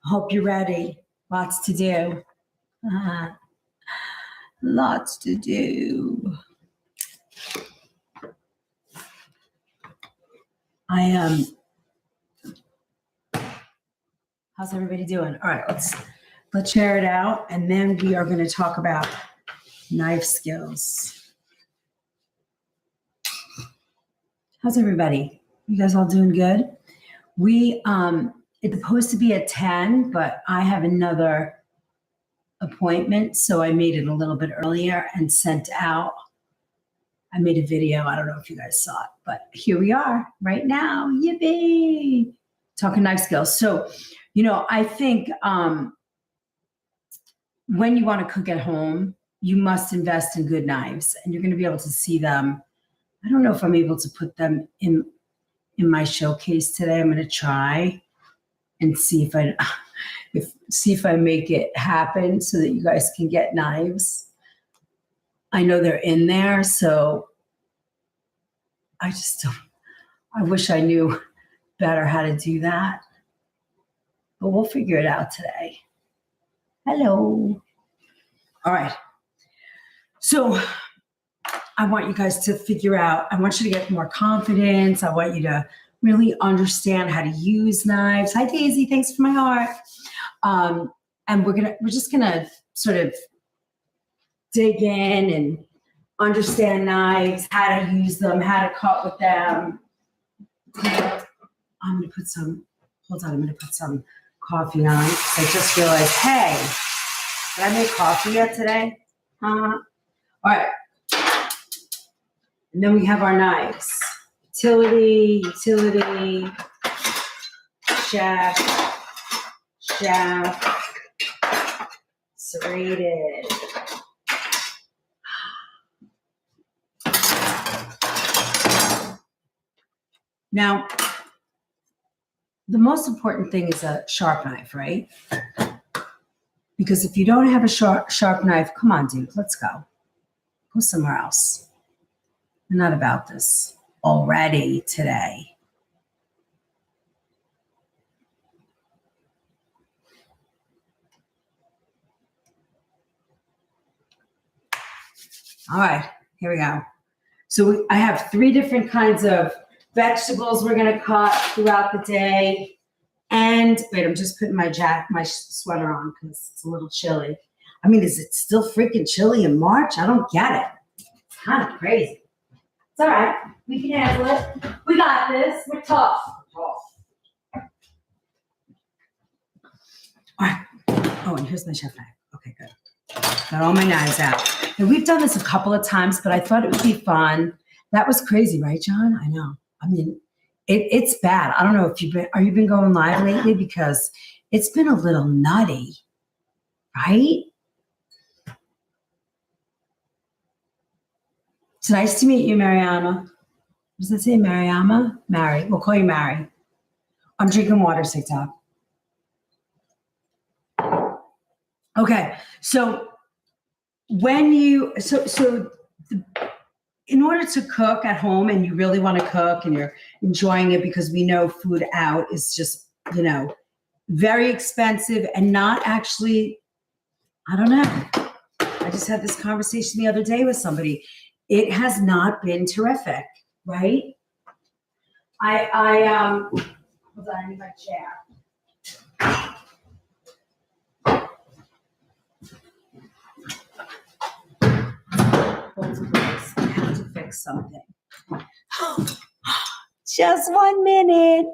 Hope you're ready. Lots to do. Lots to do. I am. How's everybody doing? All right, let's share it out, and then we are going to talk about knife skills. How's everybody? You guys all doing good? It's supposed to be at 10, but I have another appointment, so I made it a little bit earlier and sent out. I made a video. I don't know if you guys saw it, but here we are right now. Yippee! Talking knife skills. So, I think when you want to cook at home, you must invest in good knives, and you're going to be able to see them. I don't know if I'm able to put them in my showcase today. I'm going to try and see if I make it happen so that you guys can get knives. I know they're in there, so I wish I knew better how to do that. But we'll figure it out today. Hello. All right. So I want you guys to figure out, I want you to get more confidence. I want you to really understand how to use knives. Hi, Daisy. Thanks for my heart. And we're just gonna sort of dig in and understand knives, how to use them, how to cut with them. I'm gonna put some coffee on. I just realized, hey, did I make coffee yet today? All right. And then we have our knives. Utility, shaft, serrated. Now, the most important thing is a sharp knife, right? Because if you don't have a sharp knife, come on, dude, let's go. Go somewhere else. We're not about this already today. All right, here we go. So I have 3 different kinds of vegetables we're going to cut throughout the day. And wait, I'm just putting my sweater on because it's a little chilly. I mean, is it still freaking chilly in March? I don't get it. It's kind of crazy. It's all right. We can handle it. We got this. We're tough. All right. Oh, and here's my chef knife. Okay, good. Got all my knives out. And we've done this a couple of times, but I thought it would be fun. That was crazy, right, John? I know. I mean, it's bad. I don't know if you've been going live lately, because it's been a little nutty, right? It's nice to meet you, Mariama. Does it say Mariama? Mary. We'll call you Mary. I'm drinking water, TikTok. Okay, so in order to cook at home, and you really want to cook and you're enjoying it, because we know food out is just, very expensive and not actually, I don't know. I just had this conversation the other day with somebody. It has not been terrific, right? Hold on, I need my chair. I have to fix something. Just 1 minute.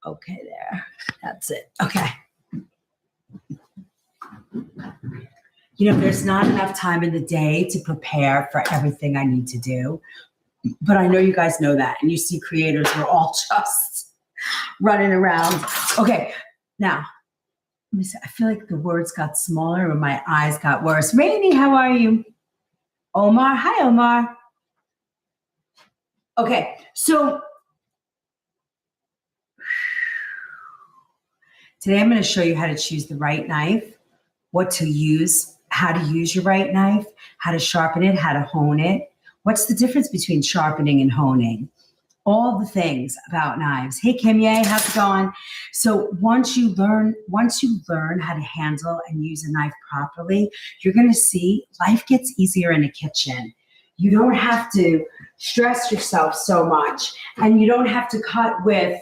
Okay, there. That's it. Okay. There's not enough time in the day to prepare for everything I need to do. But I know you guys know that. And you see creators, we're all just running around. Okay, now, let me see. I feel like the words got smaller and my eyes got worse. Rainy, how are you? Omar, hi, Omar. Okay, so today I'm going to show you how to choose the right knife, what to use, how to use your right knife, how to sharpen it, how to hone it. What's the difference between sharpening and honing? All the things about knives. Hey, Kimye, how's it going? So once you learn how to handle and use a knife properly, you're going to see life gets easier in a kitchen. You don't have to stress yourself so much, and you don't have to cut with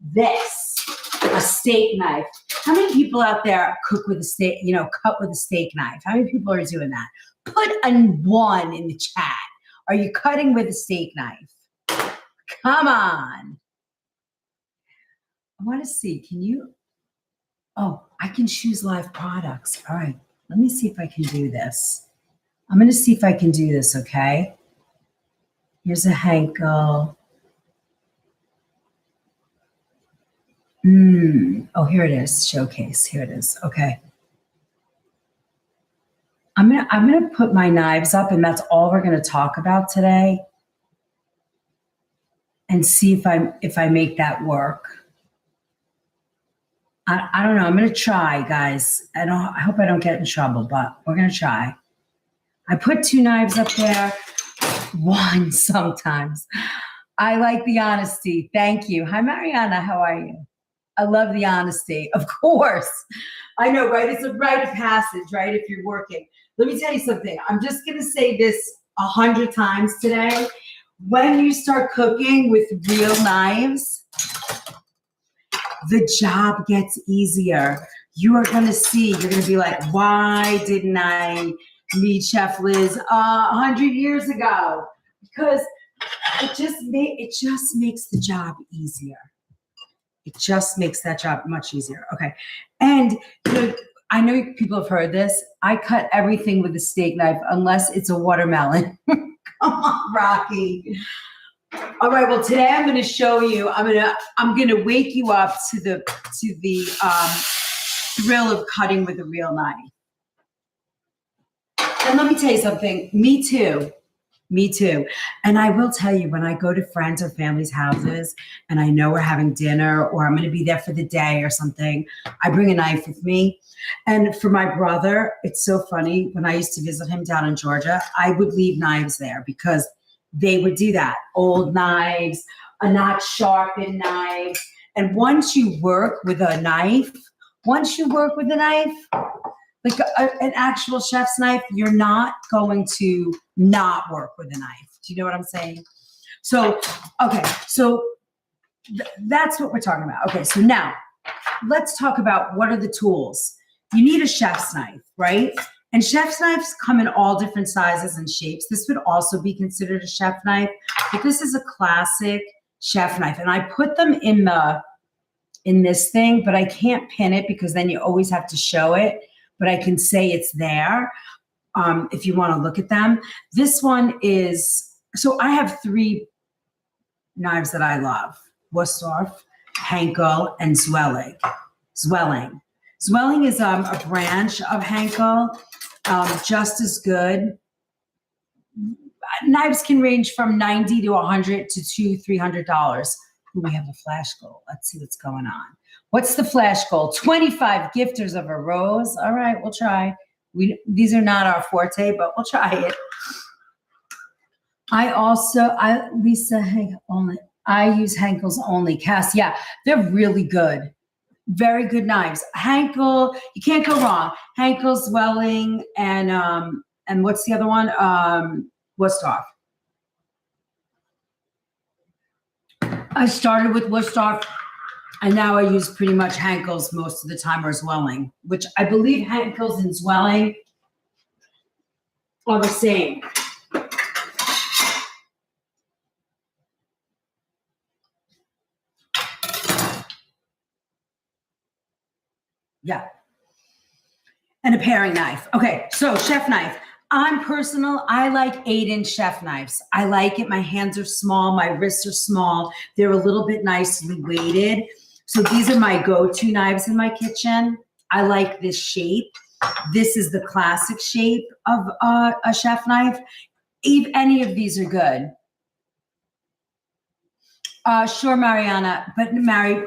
this, a steak knife. How many people out there cook with a steak, cut with a steak knife? How many people are doing that? Put a 1 in the chat. Are you cutting with a steak knife? Come on. I want to see, I can choose live products. All right, let me see if I can do this. I'm going to see if I can do this, okay? Here's a Henkel. Oh, here it is, showcase. Here it is, okay. I'm gonna put my knives up, and that's all we're gonna talk about today, and see if I make that work. I don't know. I'm gonna try, guys. I hope I don't get in trouble, but we're gonna try. I put 2 knives up there, 1 sometimes. I like the honesty. Thank you. Hi, Mariana. How are you? I love the honesty. Of course. I know, right? It's a rite of passage, right? If you're working. Let me tell you something. I'm just going to say this 100 times today. When you start cooking with real knives, the job gets easier. You are going to see, you're going to be like, why didn't I meet Chef Liz 100 years ago? Because it just makes the job easier. It just makes that job much easier. Okay. And I know people have heard this. I cut everything with a steak knife unless it's a watermelon. Come on, Rocky. All right. Well, today I'm going to show you. I'm going to wake you up to the thrill of cutting with a real knife. And let me tell you something. Me too. Me too. And I will tell you, when I go to friends or family's houses and I know we're having dinner or I'm going to be there for the day or something, I bring a knife with me. And for my brother, it's so funny. When I used to visit him down in Georgia, I would leave knives there because they would do that. Old knives, a not sharpened knife. And once you work with a knife, like an actual chef's knife, you're not going to not work with a knife. Do you know what I'm saying? So, okay, so that's what we're talking about. Okay, so now let's talk about what are the tools. You need a chef's knife, right? And chef's knives come in all different sizes and shapes. This would also be considered a chef knife, but this is a classic chef knife. And I put them in this thing, but I can't pin it because then you always have to show it. But I can say it's there if you want to look at them. This one is, so I have 3 knives that I love: Wustorf, Henkel, and Zwelling. Zwelling is a branch of Henkel, just as good. Knives can range from $90 to $100 to $200-$300. We have a flash goal. Let's see what's going on. What's the flash goal? 25 gifters of a rose. All right, we'll try. These are not our forte, but we'll try it. Lisa Henkel only. I use Henkel's only. Cass, yeah, they're really good. Very good knives. Henkel, you can't go wrong. Henkel, Zwelling, and what's the other one? Wustorf. I started with Wustorf, and now I use pretty much Henkel's most of the time, or Zwelling, which I believe Henkel's and Zwelling are the same. Yeah. And a paring knife. Okay, so chef knife. I like 8-inch chef knives. I like it. My hands are small. My wrists are small. They're a little bit nicely weighted. So these are my go-to knives in my kitchen. I like this shape. This is the classic shape of a chef knife. Any of these are good. Sure, Mariana. But Mary,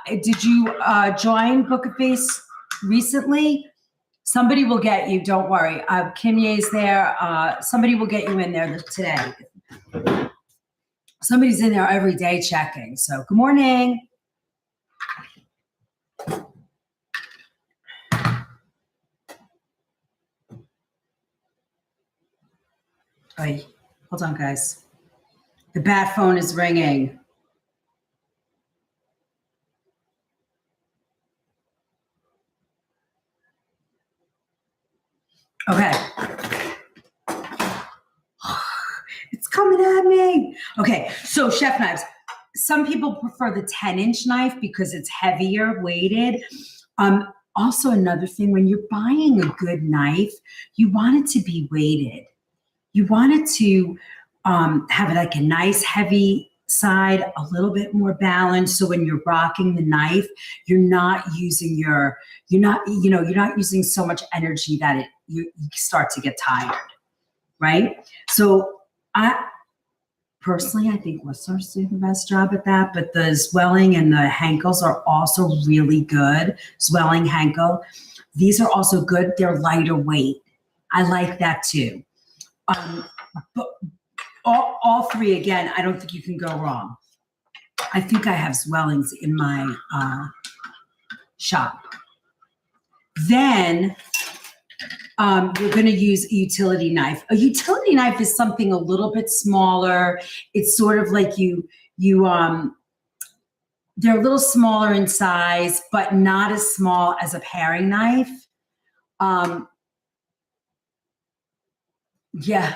did you join Book of Face recently? Somebody will get you. Don't worry. Kim Ye's there. Somebody will get you in there today. Somebody's in there every day checking. So good morning. Wait, hold on, guys. The bat phone is ringing. Okay. It's coming at me. Okay, so chef knives. Some people prefer the 10-inch knife because it's heavier weighted. Also, another thing, when you're buying a good knife, you want it to be weighted. You want it to have like a nice heavy side, a little bit more balanced. So when you're rocking the knife, you're not using so much energy that you start to get tired, right? So I think Whistler's do the best job at that, but the Zwelling and the Henkels are also really good. Zwelling, Henkel, these are also good. They're lighter weight. I like that too. But all three, again, I don't think you can go wrong. I think I have Zwellings in my shop. Then you're going to use a utility knife. A utility knife is something a little bit smaller. It's sort of like they're a little smaller in size, but not as small as a paring knife. Yeah,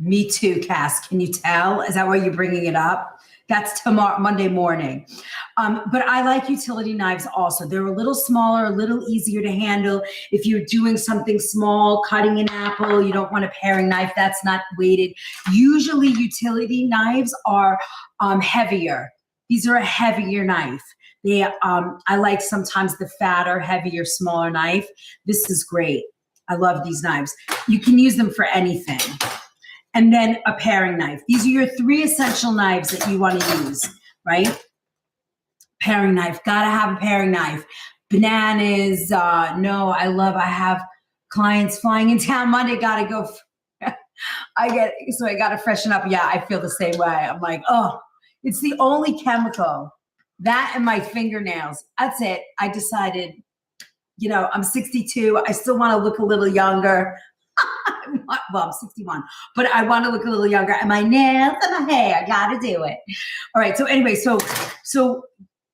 me too, Cass. Can you tell? Is that why you're bringing it up? That's tomorrow, Monday morning. But I like utility knives also. They're a little smaller, a little easier to handle. If you're doing something small, cutting an apple, you don't want a paring knife, that's not weighted. Usually utility knives are heavier. These are a heavier knife. I like sometimes the fatter, heavier, smaller knife. This is great. I love these knives. You can use them for anything. And then a paring knife. These are your three essential knives that you want to use, right? Paring knife, gotta have a paring knife. Bananas, I have clients flying in town Monday, gotta go. I gotta freshen up. Yeah, I feel the same way. I'm like, oh, it's the only chemical. That and my fingernails. That's it. I decided, I'm 62. I still want to look a little younger. Well, I'm 61, but I want to look a little younger. And my nails and my hair, I got to do it. All right. So anyway, so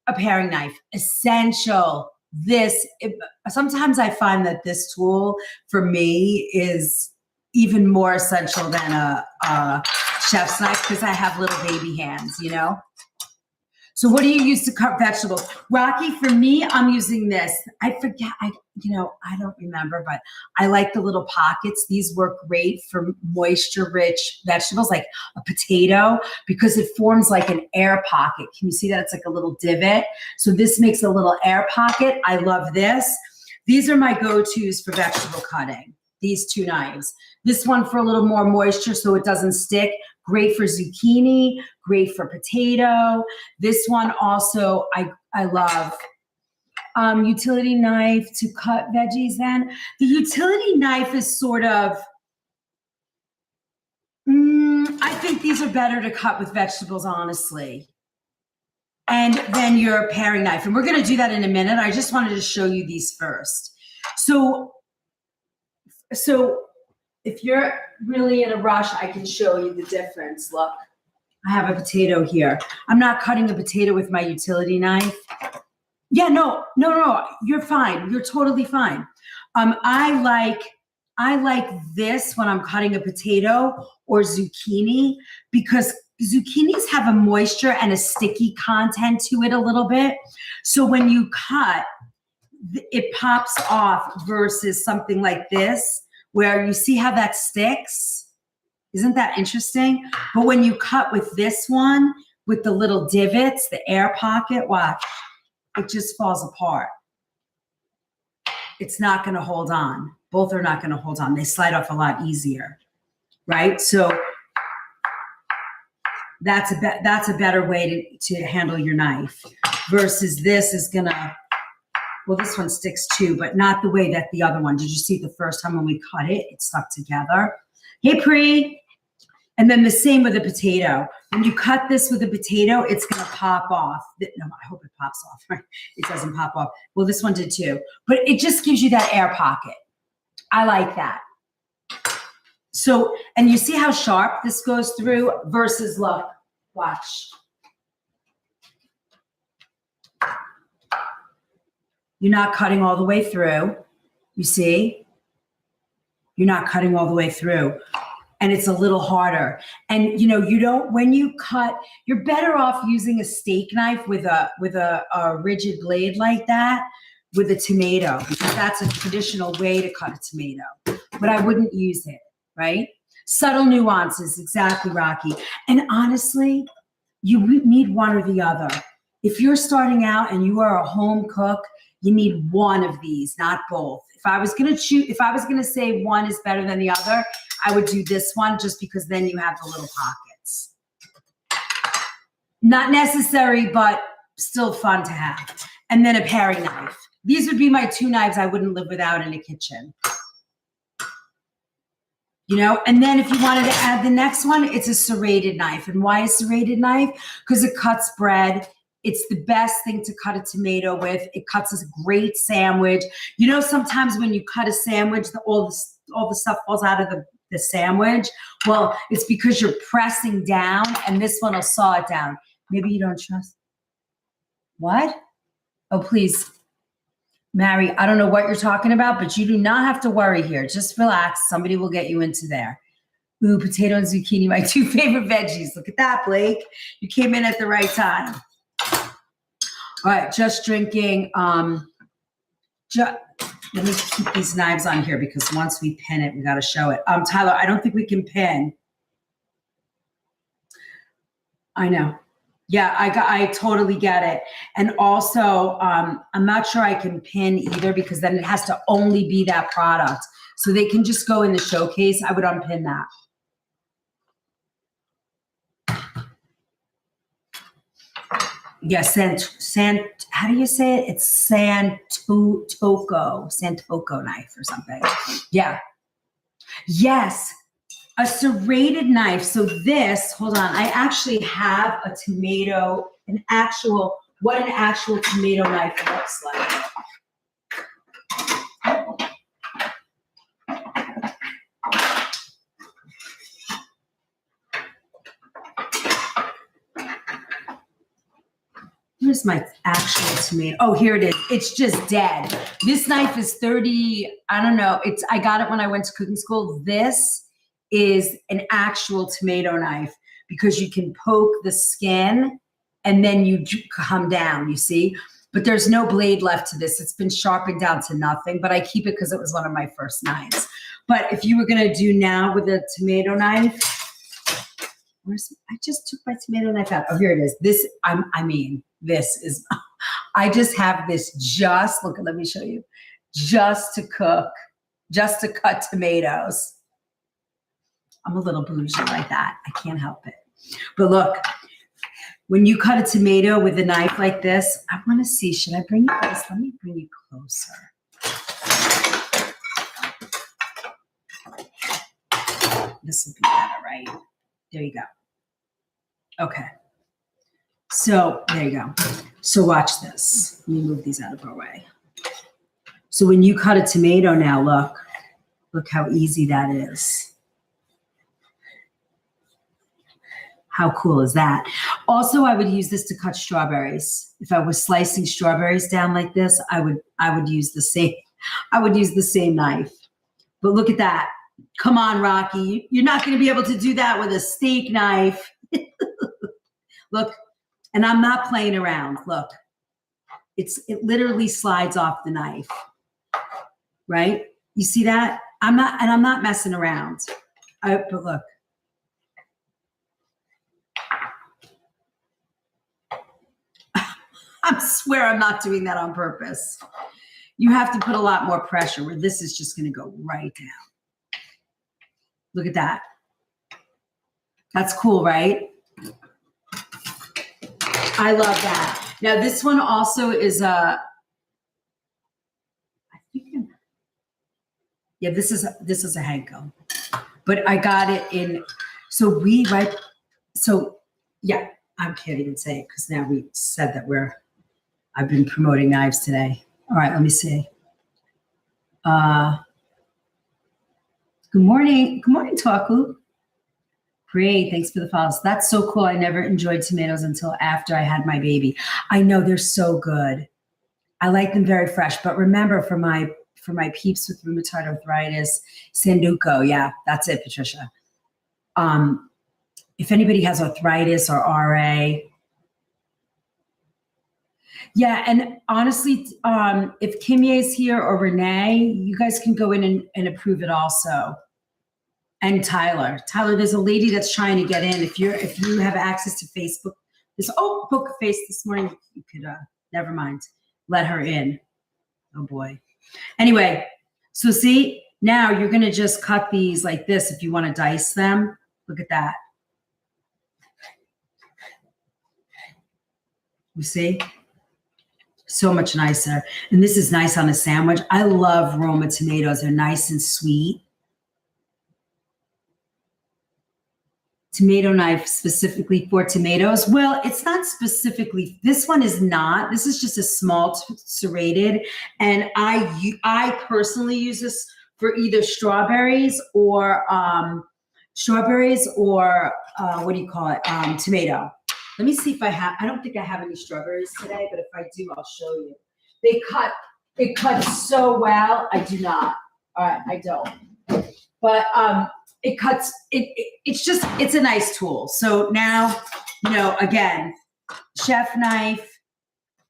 a paring knife, essential. Sometimes I find that this tool for me is even more essential than a chef's knife because I have little baby hands, So what do you use to cut vegetables? Rocky, for me, I'm using this. I forget, I don't remember, but I like the little pockets. These work great for moisture-rich vegetables, like a potato, because it forms like an air pocket. Can you see that? It's like a little divot. So this makes a little air pocket. I love this. These are my go-tos for vegetable cutting, these two knives. This one for a little more moisture so it doesn't stick. Great for zucchini, great for potato. This one also I love. Utility knife to cut veggies then. The utility knife is sort of, I think these are better to cut with vegetables, honestly. And then your paring knife. And we're going to do that in a minute. I just wanted to show you these first. So if you're really in a rush, I can show you the difference. Look, I have a potato here. I'm not cutting a potato with my utility knife. Yeah, no, you're fine. You're totally fine. I like this when I'm cutting a potato or zucchini because zucchinis have a moisture and a sticky content to it a little bit. So when you cut, it pops off versus something like this where you see how that sticks. Isn't that interesting? But when you cut with this one, with the little divots, the air pocket, watch, it just falls apart. It's not going to hold on. Both are not going to hold on. They slide off a lot easier, right? So that's a better way to handle your knife versus this is going to, well, this one sticks too, but not the way that the other one. Did you see the first time when we cut it, it stuck together? Hey, Pri. And then the same with a potato. When you cut this with a potato, it's going to pop off. No, I hope it pops off. Right? It doesn't pop off. Well, this one did too. But it just gives you that air pocket. I like that. So, and you see how sharp this goes through versus, look, watch. You're not cutting all the way through. You see? You're not cutting all the way through. And it's a little harder. And you don't, when you cut, you're better off using a steak knife with a rigid blade like that with a tomato, because that's a traditional way to cut a tomato. But I wouldn't use it, right? Subtle nuances, exactly, Rocky. And honestly, you need one or the other. If you're starting out and you are a home cook, you need one of these, not both. If I was going to say one is better than the other, I would do this one, just because then you have the little pockets. Not necessary, but still fun to have. And then a paring knife. These would be my two knives I wouldn't live without in a kitchen. And then if you wanted to add the next one, it's a serrated knife. And why a serrated knife? Because it cuts bread. It's the best thing to cut a tomato with. It cuts a great sandwich. Sometimes when you cut a sandwich, all the stuff falls out of the sandwich. Well, it's because you're pressing down, and this one will saw it down. Maybe you don't trust. What? Oh, please. Mary, I don't know what you're talking about, but you do not have to worry here. Just relax. Somebody will get you into there. Ooh, potato and zucchini, my two favorite veggies. Look at that, Blake. You came in at the right time. All right, just drinking. Let me keep these knives on here, because once we pin it, we got to show it. Tyler, I don't think we can pin. I know. Yeah, I totally get it. And also, I'm not sure I can pin either, because then it has to only be that product. So they can just go in the showcase. I would unpin that. Yeah, how do you say it? It's Santoko knife or something. Yeah. Yes, a serrated knife. So this, hold on, I actually have a tomato, what an actual tomato knife looks like. Where's my actual tomato? Oh, here it is. It's just dead. This knife is 30, I don't know. I got it when I went to cooking school. This is an actual tomato knife, because you can poke the skin and then you come down, you see? But there's no blade left to this. It's been sharpened down to nothing, but I keep it because it was one of my first knives. But if you were going to do now with a tomato knife, I just took my tomato knife out. Oh, here it is. This is, I just have this let me show you, just to cook, just to cut tomatoes. I'm a little bougie like that. I can't help it. But look, when you cut a tomato with a knife like this, I want to see, should I bring you this? Let me bring you closer. This would be better, right? There you go. Okay. So there you go. So watch this. Let me move these out of our way. So when you cut a tomato now, look how easy that is. How cool is that? Also, I would use this to cut strawberries. If I was slicing strawberries down like this, I would use the same knife. But look at that. Come on, Rocky. You're not going to be able to do that with a steak knife. Look, and I'm not playing around. Look, it literally slides off the knife, right? You see that? I'm not messing around. But look. I swear I'm not doing that on purpose. You have to put a lot more pressure, where this is just going to go right down. Look at that. That's cool, right? I love that. Now this one also is this is a Henko, but I got it in. Yeah, I can't even say it, because now we said that I've been promoting knives today. All right, let me see. Good morning. Good morning, Taku. Great. Thanks for the follows. That's so cool. I never enjoyed tomatoes until after I had my baby. I know they're so good. I like them very fresh. But remember, for my peeps with rheumatoid arthritis, Sanduko. Yeah, that's it, Patricia. If anybody has arthritis or RA. Yeah, and honestly, if Kimye's here or Renee, you guys can go in and approve it also. And Tyler, there's a lady that's trying to get in. If you have access to Facebook, Poker Face this morning, you could never mind, let her in. Oh boy. Anyway, so see, now you're gonna just cut these like this if you want to dice them. Look at that. You see? So much nicer. And this is nice on a sandwich. I love Roma tomatoes. They're nice and sweet. Tomato knife specifically for tomatoes. Well, it's not specifically, this one is not. This is just a small serrated. And I personally use this for either strawberries or what do you call it? Tomato. Let me see if I have, I don't think I have any strawberries today, but if I do, I'll show you. It cuts so well. I do not. All right, I don't. But it cuts, it's a nice tool. So now, again, chef knife,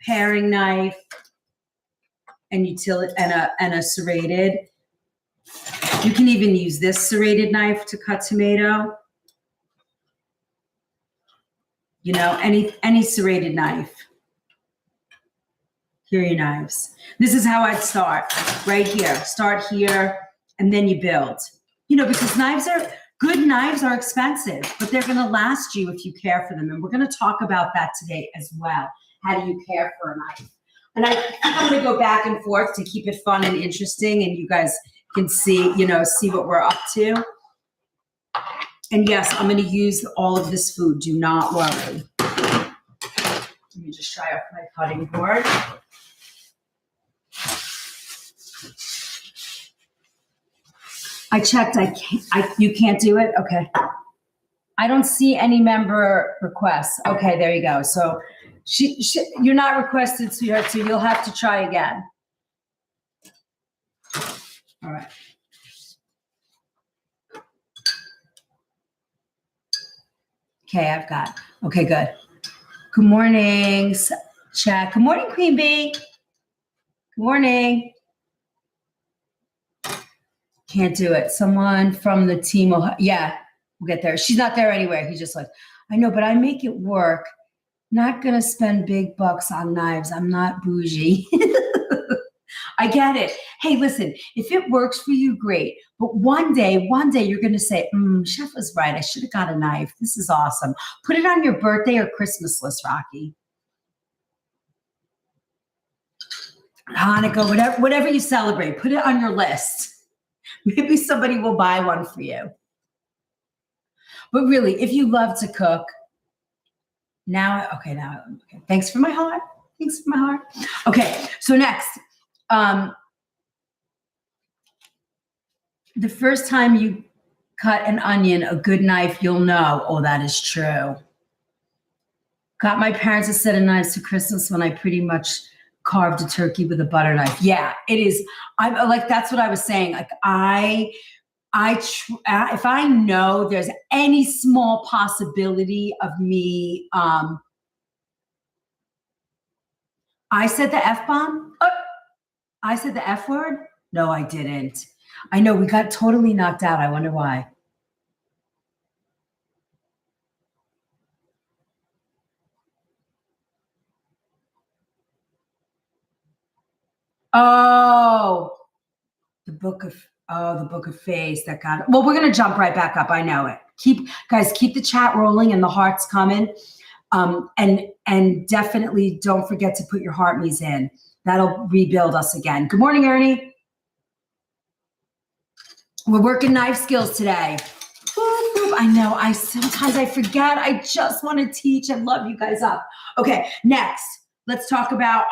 paring knife, and a serrated. You can even use this serrated knife to cut tomato. Any serrated knife. Here are your knives. This is how I'd start, right here. Start here, and then you build. Because good knives are expensive, but they're going to last you if you care for them. And we're going to talk about that today as well. How do you care for a knife? And I'm going to go back and forth to keep it fun and interesting, and you guys can see what we're up to. And yes, I'm going to use all of this food. Do not worry. Let me just try off my cutting board. I checked. You can't do it? Okay. I don't see any member requests. Okay, there you go. So you're not requested, sweetheart, so you'll have to try again. All right. Okay, okay, good. Good morning, chat. Good morning, Queen Bee. Good morning. Can't do it. Someone from the team will, yeah, we'll get there. She's not there anyway. He's just like, I know, but I make it work. Not going to spend big bucks on knives. I'm not bougie. I get it. Hey, listen, if it works for you, great. But one day you're going to say, Chef was right. I should have got a knife. This is awesome. Put it on your birthday or Christmas list, Rocky. Hanukkah, whatever you celebrate, put it on your list. Maybe somebody will buy one for you. But really, if you love to cook, okay. Thanks for my heart. Okay, so next. The first time you cut an onion, a good knife, you'll know, oh, that is true. Got my parents a set of knives for Christmas when I pretty much carved a turkey with a butter knife. Yeah, it is. I'm like, that's what I was saying. Like if I know there's any small possibility of me, I said the F-bomb? I said the F word? No, I didn't. I know we got totally knocked out. I wonder why. Oh, the book of face that got it. Well, we're going to jump right back up. I know it. Keep the chat rolling and the hearts coming. And definitely don't forget to put your heart me's in. That'll rebuild us again. Good morning, Ernie. We're working knife skills today. Boop, boop. I know. Sometimes I forget. I just want to teach and love you guys up. Okay, next, let's talk about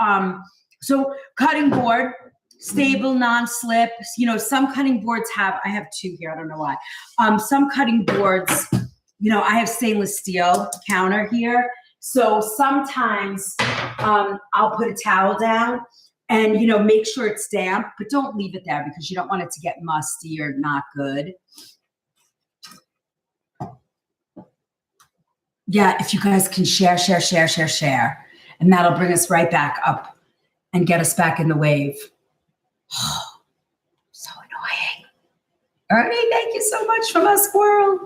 so cutting board. stable, non-slip. You know, some cutting boards have, I have two here, I don't know why. Some cutting boards, you know, I have stainless steel counter here. So sometimes I'll put a towel down and, you know, make sure it's damp, but don't leave it there because you don't want it to get musty or not good. Yeah, if you guys can share. And that'll bring us right back up and get us back in the wave. Oh, so annoying. Ernie, thank you so much from us, squirrel.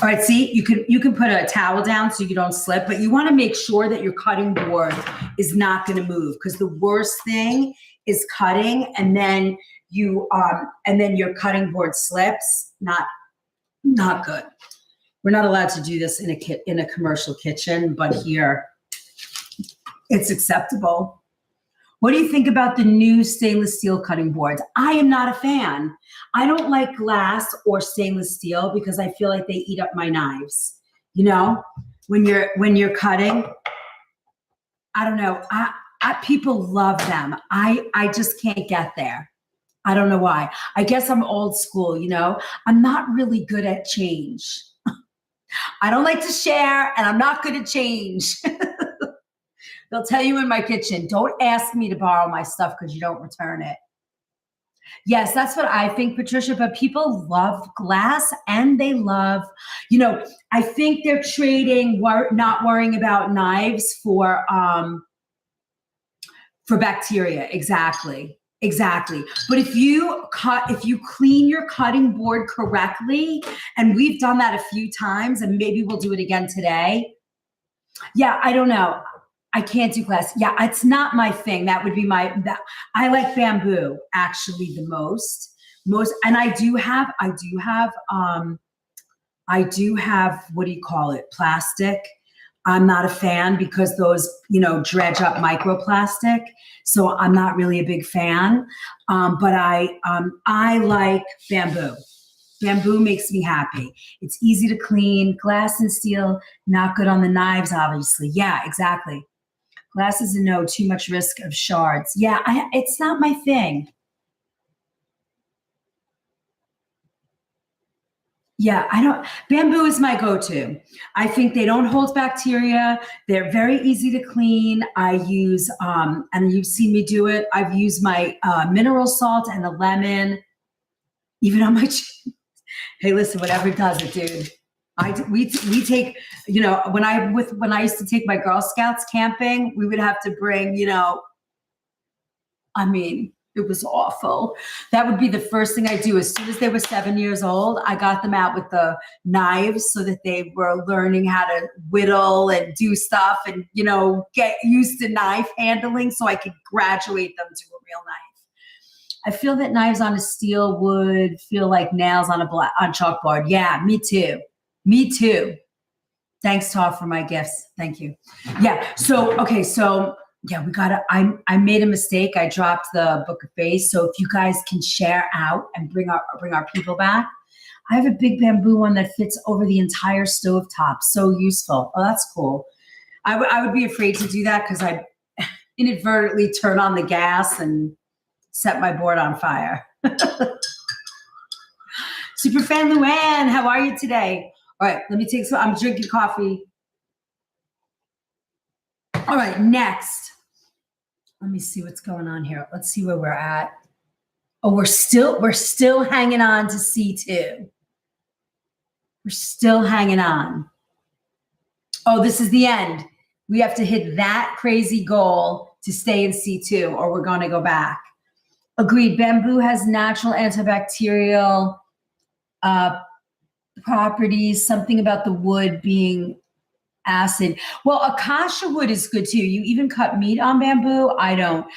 All right, see, you can put a towel down so you don't slip, but you want to make sure that your cutting board is not going to move because the worst thing is cutting and then your cutting board slips. Not good. We're not allowed to do this in a commercial kitchen, but here it's acceptable. What do you think about the new stainless steel cutting boards? I am not a fan. I don't like glass or stainless steel because I feel like they eat up my knives. You know, when you're cutting, I don't know. People love them. I just can't get there. I don't know why. I guess I'm old school, you know. I'm not really good at change. I don't like to share and I'm not good at change. They'll tell you in my kitchen, don't ask me to borrow my stuff because you don't return it. Yes, that's what I think, Patricia, but people love glass and they love, you know, I think they're trading not worrying about knives for bacteria. Exactly. But if you clean your cutting board correctly, and we've done that a few times and maybe we'll do it again today. Yeah, I don't know. I can't do glass. Yeah, it's not my thing. That would be I like bamboo actually the most, and I do have, what do you call it? Plastic. I'm not a fan because those, you know, dredge up microplastic. So I'm not really a big fan. But I like bamboo. Bamboo makes me happy. It's easy to clean. Glass and steel, not good on the knives, obviously. Yeah, exactly. Glass is a no, too much risk of shards. Yeah, it's not my thing. Yeah, bamboo is my go-to. I think they don't hold bacteria. They're very easy to clean. I use, and you've seen me do it, I've used my mineral salt and a lemon, even on my chin. Hey, listen, whatever does it, dude. We take, you know, when I used to take my Girl Scouts camping, we would have to bring, you know, I mean, it was awful. That would be the first thing I do. As soon as they were 7 years old, I got them out with the knives so that they were learning how to whittle and do stuff and, you know, get used to knife handling so I could graduate them to a real knife. I feel that knives on a steel would feel like nails on on chalkboard. Yeah, me too. Me too. Thanks, Todd, for my gifts. Thank you. Yeah. So, okay. So, yeah, I made a mistake. I dropped the Book of Face. So if you guys can share out and bring our people back. I have a big bamboo one that fits over the entire stovetop. So useful. Oh, that's cool. I would be afraid to do that because I inadvertently turn on the gas and set my board on fire. Superfan Luann, how are you today? All right, let me take some. I'm drinking coffee. All right, next. Let me see what's going on here. Let's see where we're at. Oh, we're still hanging on to C2. We're still hanging on. Oh, this is the end. We have to hit that crazy goal to stay in C2 or we're going to go back. Agreed. Bamboo has natural antibacterial properties, something about the wood being acid. Well, acacia wood is good too. You even cut meat on bamboo. I don't.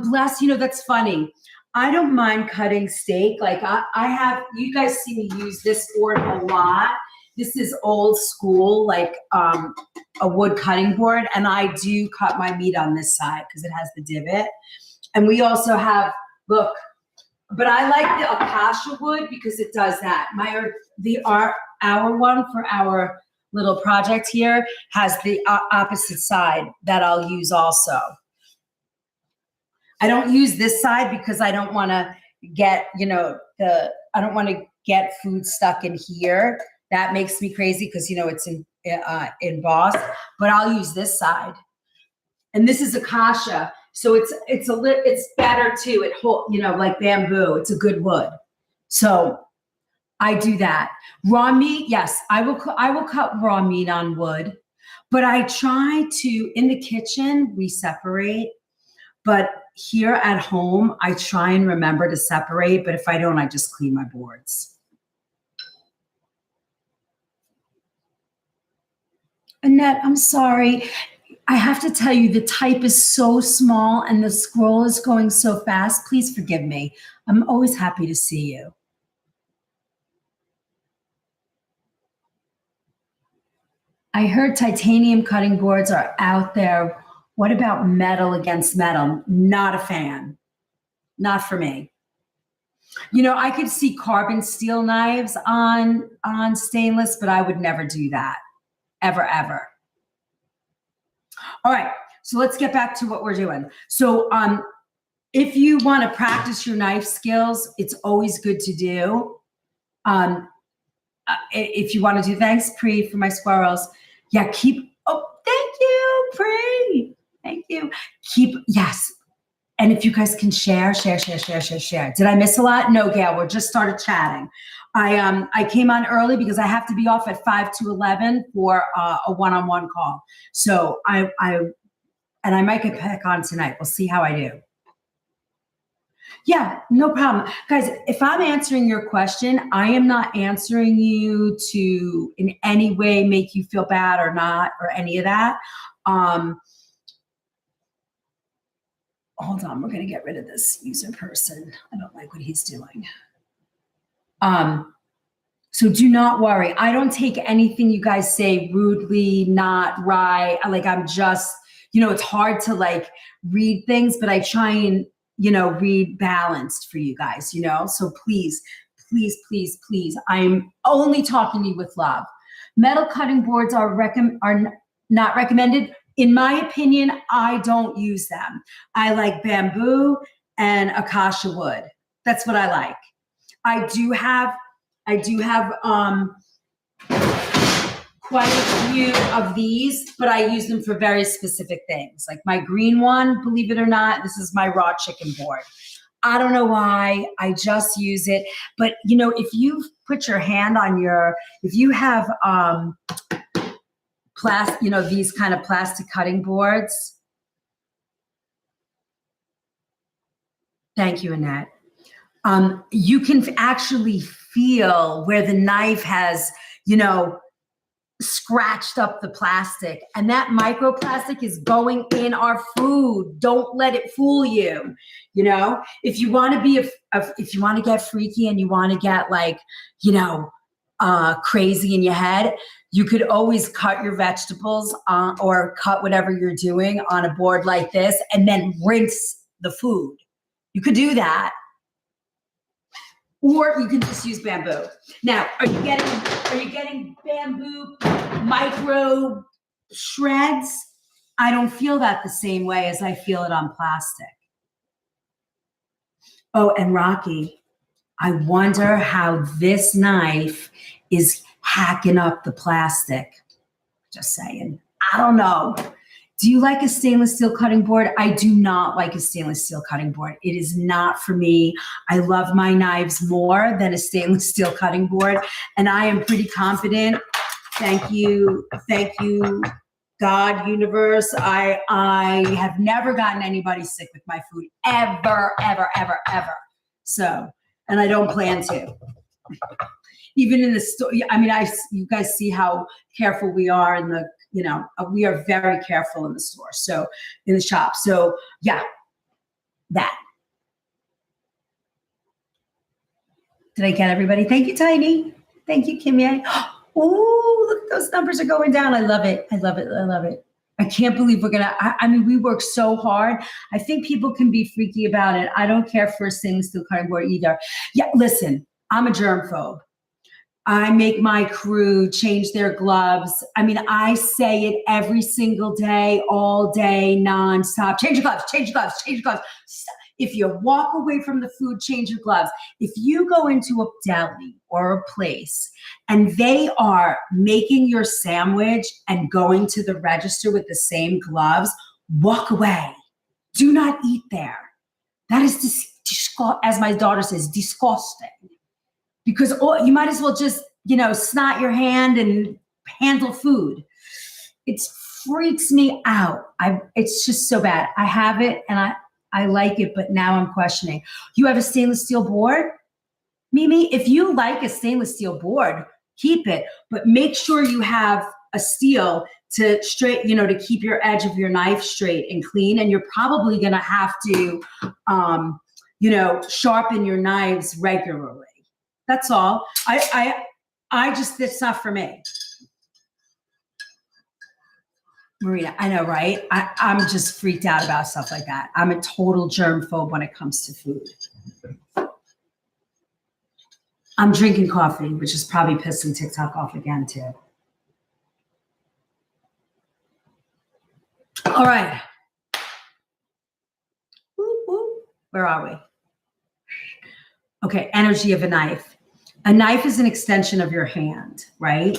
Bless, you know, that's funny. I don't mind cutting steak. Like I have, you guys see me use this board a lot. This is old school, like a wood cutting board. And I do cut my meat on this side because it has the divot. And we also have, look, but I like the acacia wood because it does that. Our one for our little project here has the opposite side that I'll use also. I don't use this side because I don't want to get, I don't want to get food stuck in here. That makes me crazy because, it's embossed, but I'll use this side. And this is acacia. So it's better too. It hold, like bamboo. It's a good wood. So I do that. Raw meat, yes, I will cut raw meat on wood, but I try to, in the kitchen, we separate. But here at home, I try and remember to separate. But if I don't, I just clean my boards. Annette, I'm sorry. I have to tell you, the type is so small and the scroll is going so fast. Please forgive me. I'm always happy to see you. I heard titanium cutting boards are out there. What about metal against metal? Not a fan. Not for me. I could see carbon steel knives on stainless, but I would never do that. Ever, ever. All right, so let's get back to what we're doing. So if you want to practice your knife skills, it's always good to do. If you want to do, thanks, Pri, for my squirrels. Yeah, thank you, Pri. Thank you. Yes. And if you guys can share. Did I miss a lot? No, Gail, we're just started chatting. I came on early because I have to be off at 5 to 11 for a one-on-one call. So I might get back on tonight. We'll see how I do. Yeah, no problem. Guys, if I'm answering your question, I am not answering you to in any way make you feel bad or not, or any of that. Hold on, we're going to get rid of this user person. I don't like what he's doing. So do not worry. I don't take anything you guys say rudely, not right. I'm just, it's hard to read things, but I try and, read balanced for you guys, so please, I'm only talking to you with love. Metal cutting boards are not recommended. In my opinion, I don't use them. I like bamboo and acacia wood. That's what I like. I do have quite a few of these, but I use them for very specific things. Like my green one, believe it or not, this is my raw chicken board. I don't know why, I just use it. But if you put your hand on if you have these kind of plastic cutting boards. Thank you, Annette. You can actually feel where the knife has, scratched up the plastic, and that microplastic is going in our food. Don't let it fool you. If you want to if you want to get freaky and you want to get crazy in your head, you could always cut your vegetables or cut whatever you're doing on a board like this and then rinse the food. You could do that. Or you can just use bamboo. Now, are you getting bamboo micro shreds? I don't feel that the same way as I feel it on plastic. Oh, and Rocky, I wonder how this knife is hacking up the plastic. Just saying. I don't know. Do you like a stainless steel cutting board? I do not like a stainless steel cutting board. It is not for me. I love my knives more than a stainless steel cutting board. And I am pretty confident. Thank you, God, universe. I have never gotten anybody sick with my food, ever. So, and I don't plan to. Even in the store, you guys see how careful we are in the, we are very careful in the store. So in the shop. So yeah, that. Did I get everybody? Thank you, Tiny. Thank you, Kimye. Oh, look, those numbers are going down. I love it. I can't believe we're we work so hard. I think people can be freaky about it. I don't care for a stainless steel cutting board either. Yeah, listen, I'm a germ phobe. I make my crew change their gloves. I mean, I say it every single day, all day, nonstop. Change your gloves, change your gloves, change your gloves. If you walk away from the food, change your gloves. If you go into a deli or a place and they are making your sandwich and going to the register with the same gloves, walk away. Do not eat there. That is, as my daughter says, disgusting. Because you might as well just, snot your hand and handle food. It freaks me out. It's just so bad. I have it and I like it, but now I'm questioning. You have a stainless steel board? Mimi, if you like a stainless steel board, keep it, but make sure you have a steel to to keep your edge of your knife straight and clean. And you're probably going to have to, sharpen your knives regularly. That's all. It's not for me. Marina, I know, right? I'm just freaked out about stuff like that. I'm a total germ phobe when it comes to food. I'm drinking coffee, which is probably pissing TikTok off again, too. All right. Where are we? Okay, energy of a knife. A knife is an extension of your hand, right?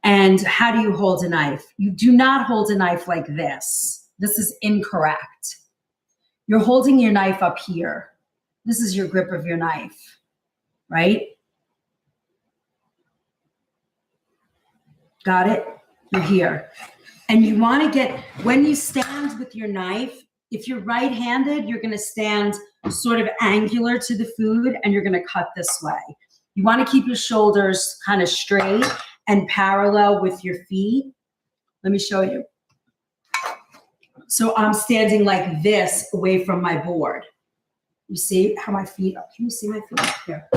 And how do you hold a knife? You do not hold a knife like this. This is incorrect. You're holding your knife up here. This is your grip of your knife, right? Got it? You're here. And you want to when you stand with your knife, if you're right-handed, you're going to stand sort of angular to the food and you're going to cut this way. You want to keep your shoulders kind of straight and parallel with your feet. Let me show you. So I'm standing like this away from my board. You see how my feet are? Can you see my feet up here?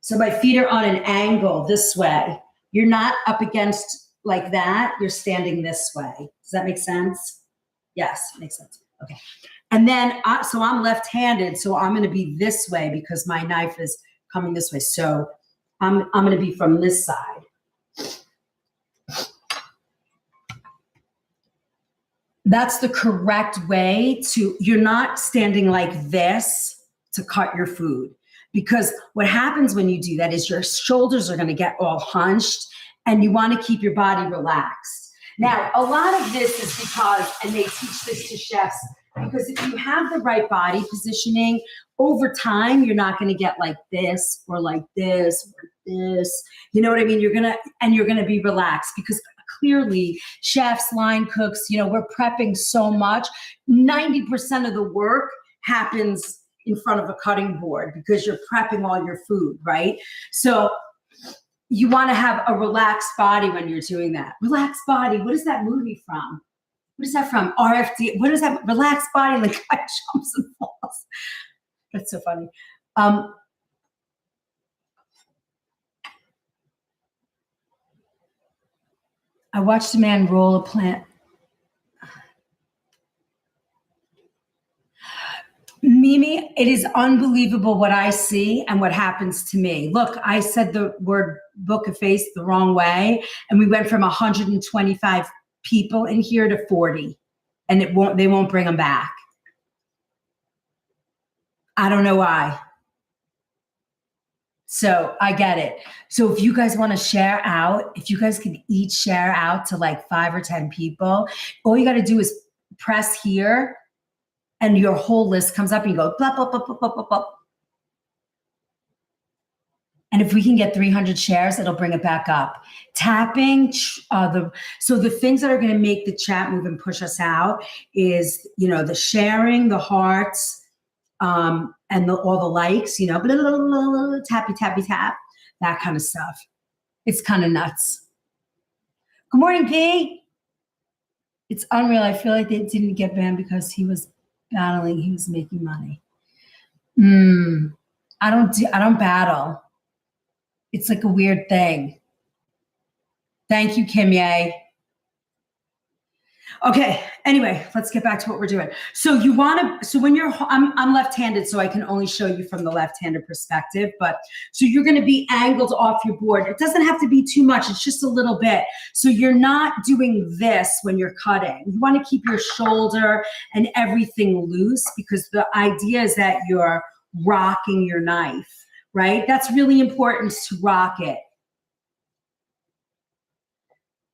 So my feet are on an angle this way. You're not up against like that. You're standing this way. Does that make sense? Yes, makes sense. Okay. And then, so I'm left-handed, so I'm going to be this way because my knife is coming this way. So I'm going to be from this side. That's the correct way you're not standing like this to cut your food. Because what happens when you do that is your shoulders are going to get all hunched and you want to keep your body relaxed. Now, a lot of this is because, and they teach this to chefs, because if you have the right body positioning, over time, you're not going to get like this or like this or this. You know what I mean? You're going to be relaxed because clearly chefs, line cooks, we're prepping so much. 90% of the work happens in front of a cutting board because you're prepping all your food, right? So you want to have a relaxed body when you're doing that. Relaxed body. What is that movie from? What is that from? RFD. What is that? Relaxed body. The guy jumps and falls. That's so funny. I watched a man roll a plant. Mimi, it is unbelievable what I see and what happens to me. Look, I said the word book of face the wrong way, and we went from 125 people in here to 40, and they won't bring them back. I don't know why. So I get it. So if you guys want to share out, if you guys can each share out to like 5 or 10 people, all you got to do is press here and your whole list comes up and you go blah, blah, blah, blah, blah, blah, blah. And if we can get 300 shares, it'll bring it back up. Tapping, so the things that are going to make the chat move and push us out is, the sharing, the hearts, and all the likes, blah, blah, blah, blah, tappy, tappy, tap, that kind of stuff. It's kind of nuts. Good morning, P. It's unreal. I feel like they didn't get banned because he was battling. He was making money. I don't battle. It's like a weird thing. Thank you, Kim Ye. Okay. Anyway, let's get back to what we're doing. So you want to, so when you're, I'm left-handed, so I can only show you from the left-handed perspective, but so you're going to be angled off your board. It doesn't have to be too much. It's just a little bit. So you're not doing this when you're cutting. You want to keep your shoulder and everything loose because the idea is that you're rocking your knife, right? That's really important to rock it.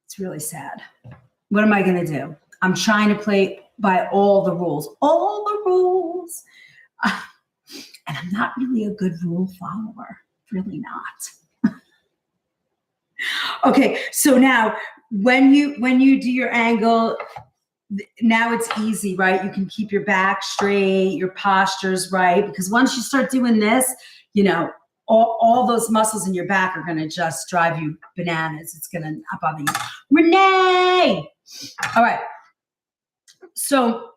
It's really sad. What am I going to do? I'm trying to play by all the rules. All the rules. And I'm not really a good rule follower. Really not. Okay, so now when you do your angle, now it's easy, right? You can keep your back straight, your posture's right, because once you start doing this, you know, all those muscles in your back are going to just drive you bananas. It's going to not bother you. Renee! All right. So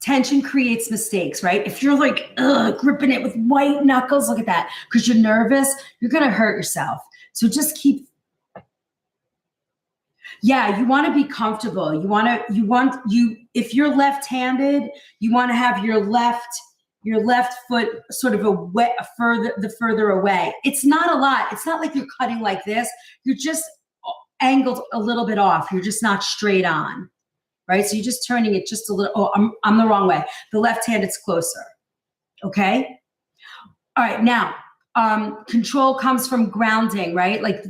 tension creates mistakes, right? If you're like gripping it with white knuckles, look at that. Because you're nervous, you're going to hurt yourself. So just keep. Yeah, you want to be comfortable. If you're left-handed, you want to have your left foot sort of further away. It's not a lot. It's not like you're cutting like this. You're just angled a little bit off. You're just not straight on, right? So you're just turning it just a little. Oh, I'm the wrong way. The left hand, it's closer. Okay. All right. Now, control comes from grounding, right? Like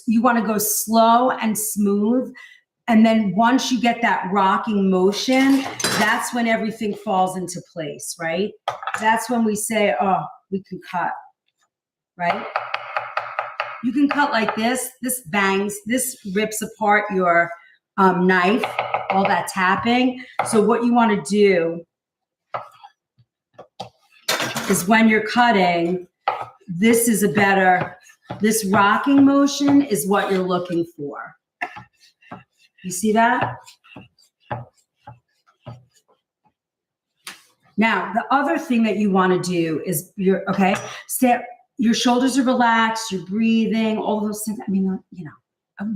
you want to go slow and smooth. And then once you get that rocking motion, that's when everything falls into place, right? That's when we say, oh, we can cut, right? You can cut like this. This bangs, this rips apart your knife, all that tapping. So what you want to do is when you're cutting, this rocking motion is what you're looking for. You see that? Now, the other thing that you want to do is your shoulders are relaxed, you're breathing, all those things. I mean, you know,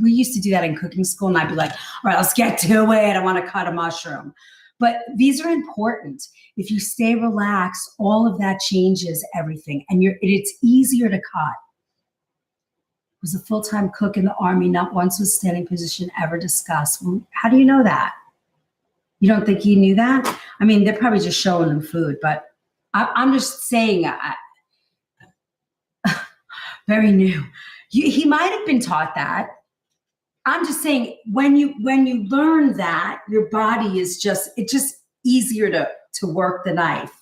we used to do that in cooking school and I'd be like, all right, let's get to it. I want to cut a mushroom. But these are important. If you stay relaxed, all of that changes everything and it's easier to cut. Was a full-time cook in the Army, not once was standing position ever discussed. Well, how do you know that? You don't think he knew that? I mean, they're probably just showing them food, but I'm just saying, very new. He might have been taught that. I'm just saying, when you learn that, your body is just easier to work the knife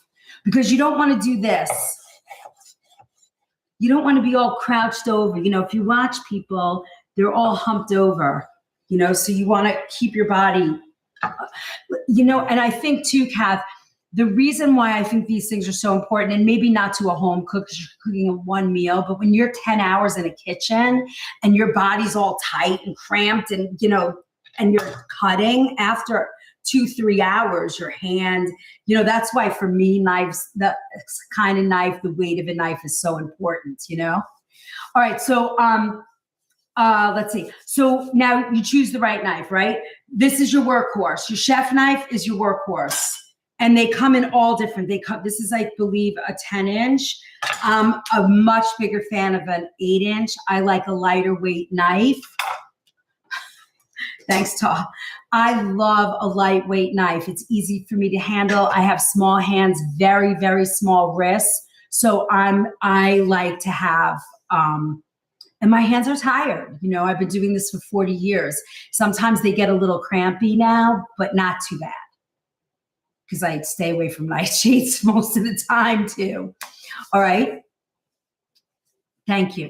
because you don't want to do this. You don't want to be all crouched over. You know, if you watch people, they're all humped over, you know, so you want to keep your body, you know, and I think too, Kath, the reason why I think these things are so important, and maybe not to a home cook because you're cooking one meal, but when you're 10 hours in a kitchen and your body's all tight and cramped and, you know, and you're cutting after 2-3 hours, your hand, you know, that's why for me, knives, the kind of knife, the weight of a knife is so important, you know? All right. So, let's see. So now you choose the right knife, right? This is your workhorse. Your chef knife is your workhorse. And they come in all different, this is, I believe, a 10-inch. I'm a much bigger fan of an 8-inch. I like a lighter weight knife. Thanks, Tom. I love a lightweight knife. It's easy for me to handle. I have small hands, very, very small wrists. So I like to have, and my hands are tired. You know, I've been doing this for 40 years. Sometimes they get a little crampy now, but not too bad. Because I stay away from nightshades most of the time too. All right. Thank you.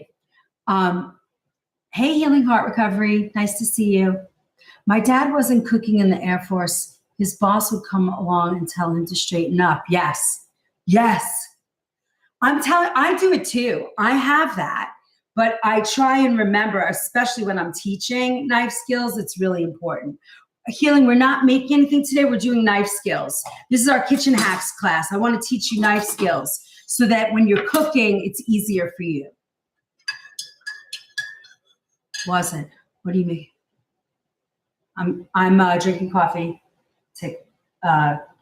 Hey, Healing Heart Recovery. Nice to see you. My dad wasn't cooking in the Air Force. His boss would come along and tell him to straighten up. Yes. Yes. I do it too. I have that. But I try and remember, especially when I'm teaching knife skills, it's really important. Healing, we're not making anything today. We're doing knife skills. This is our kitchen hacks class. I want to teach you knife skills so that when you're cooking, it's easier for you. Wasn't. What do you mean? I'm drinking coffee. Take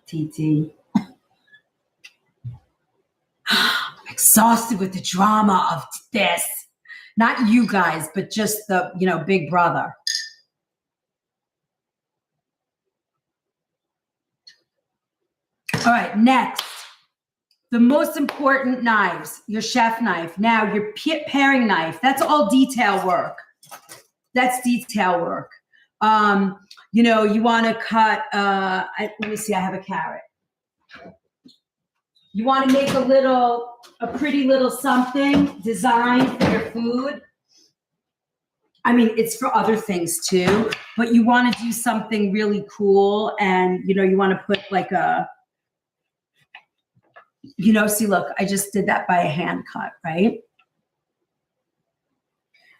TT. I'm exhausted with the drama of this. Not you guys, but just the, big brother. All right, next. The most important knives, your chef knife. Now, your paring knife, that's all detail work. That's detail work. You want to cut, let me see, I have a carrot. You want to make a pretty little something designed for your food. I mean, it's for other things too, but you want to do something really cool, and, you want to put like a, see, look, I just did that by a hand cut, right?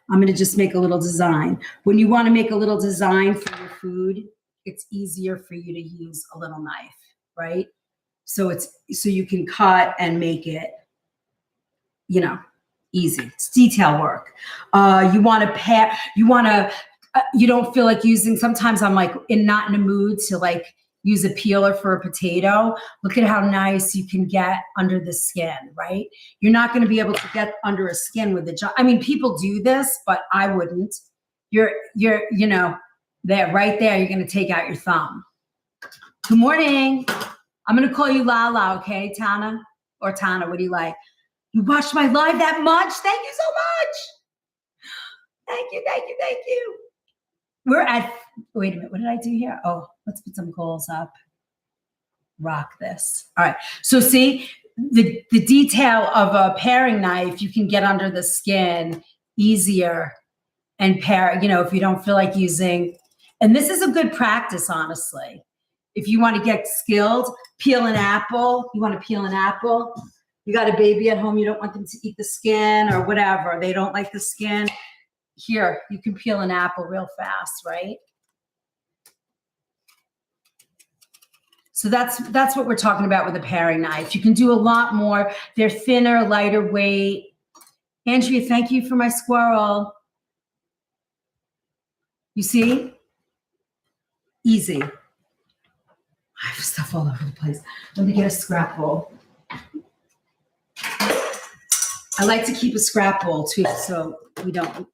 I'm going to just make a little design. When you want to make a little design for your food, it's easier for you to use a little knife, right? So you can cut and make it, easy. It's detail work. You want to pair, you don't feel like using, sometimes I'm like not in a mood to like use a peeler for a potato. Look at how nice you can get under the skin, right? You're not going to be able to get under a skin with I mean, people do this, but I wouldn't. You're, there, right there, you're going to take out your thumb. Good morning. I'm going to call you Lala, okay, Tana? Or Tana, what do you like? You watched my live that much? Thank you so much. Thank you, thank you, thank you. We're at, wait a minute, what did I do here? Oh, let's put some goals up. Rock this. All right, so see, the detail of a paring knife, you can get under the skin easier and pair, if you don't feel like using, and this is a good practice, honestly. If you want to get skilled, peel an apple. You want to peel an apple. You got a baby at home, you don't want them to eat the skin or whatever. They don't like the skin. Here, you can peel an apple real fast, right? So that's what we're talking about with a paring knife. You can do a lot more. They're thinner, lighter weight. Andrea, thank you for my squirrel. You see? Easy. I have stuff all over the place. Let me get a scrap bowl. I like to keep a scrap bowl too, so we don't,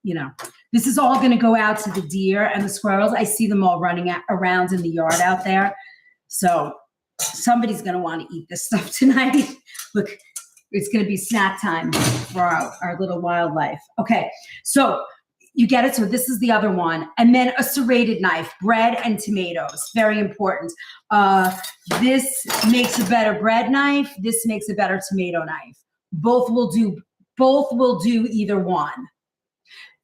This is all going to go out to the deer and the squirrels. I see them all running around in the yard out there. So somebody's going to want to eat this stuff tonight. Look, it's going to be snack time for our little wildlife. Okay, so you get it? So this is the other one. And then a serrated knife, bread and tomatoes, very important. This makes a better bread knife. This makes a better tomato knife. Both will do either one.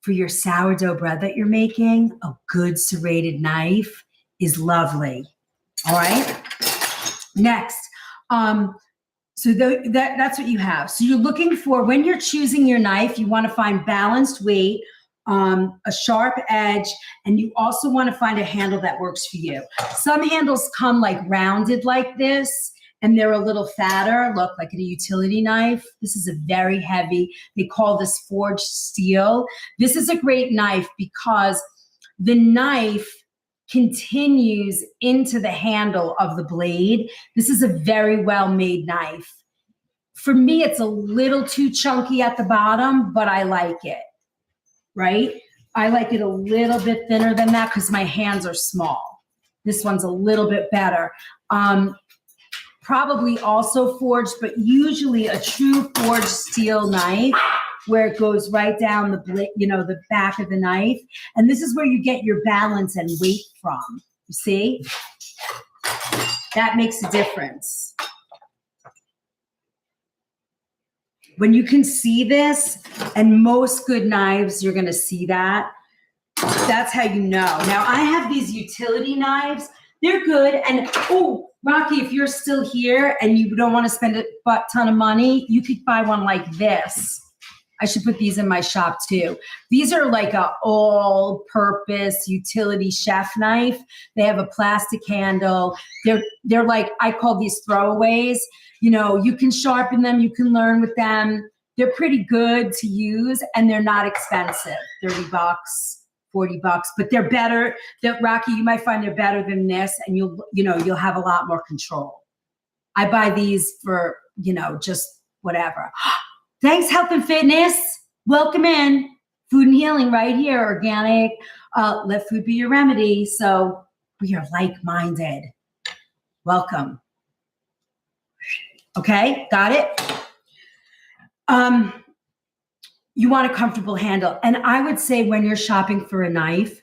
For your sourdough bread that you're making, a good serrated knife is lovely. All right. Next, so that's what you have. So you're looking for, when you're choosing your knife, you want to find balanced weight, a sharp edge, and you also want to find a handle that works for you. Some handles come like rounded like this, and they're a little fatter, look like a utility knife. This is a very heavy, they call this forged steel. This is a great knife because the knife continues into the handle of the blade. This is a very well-made knife. For me, it's a little too chunky at the bottom, but I like it, right? I like it a little bit thinner than that because my hands are small. This one's a little bit better. Probably also forged, but usually a true forged steel knife where it goes right down the back of the knife. And this is where you get your balance and weight from. You see? That makes a difference. When you can see this, and most good knives, you're gonna see that. That's how you know. Now I have these utility knives. They're good. And oh, Rocky, if you're still here and you don't want to spend a ton of money, you could buy one like this. I should put these in my shop too. These are like a all-purpose utility chef knife. They have a plastic handle. They're like, I call these throwaways. You can sharpen them, you can learn with them. They're pretty good to use and they're not expensive, $30. $40, but they're better. That Rocky, you might find they're better than this, and you'll have a lot more control. I buy these for, just whatever. Thanks, Health and Fitness. Welcome in. Food and Healing right here, organic. Let food be your remedy. So we are like-minded. Welcome. Okay, got it? You want a comfortable handle. And I would say when you're shopping for a knife,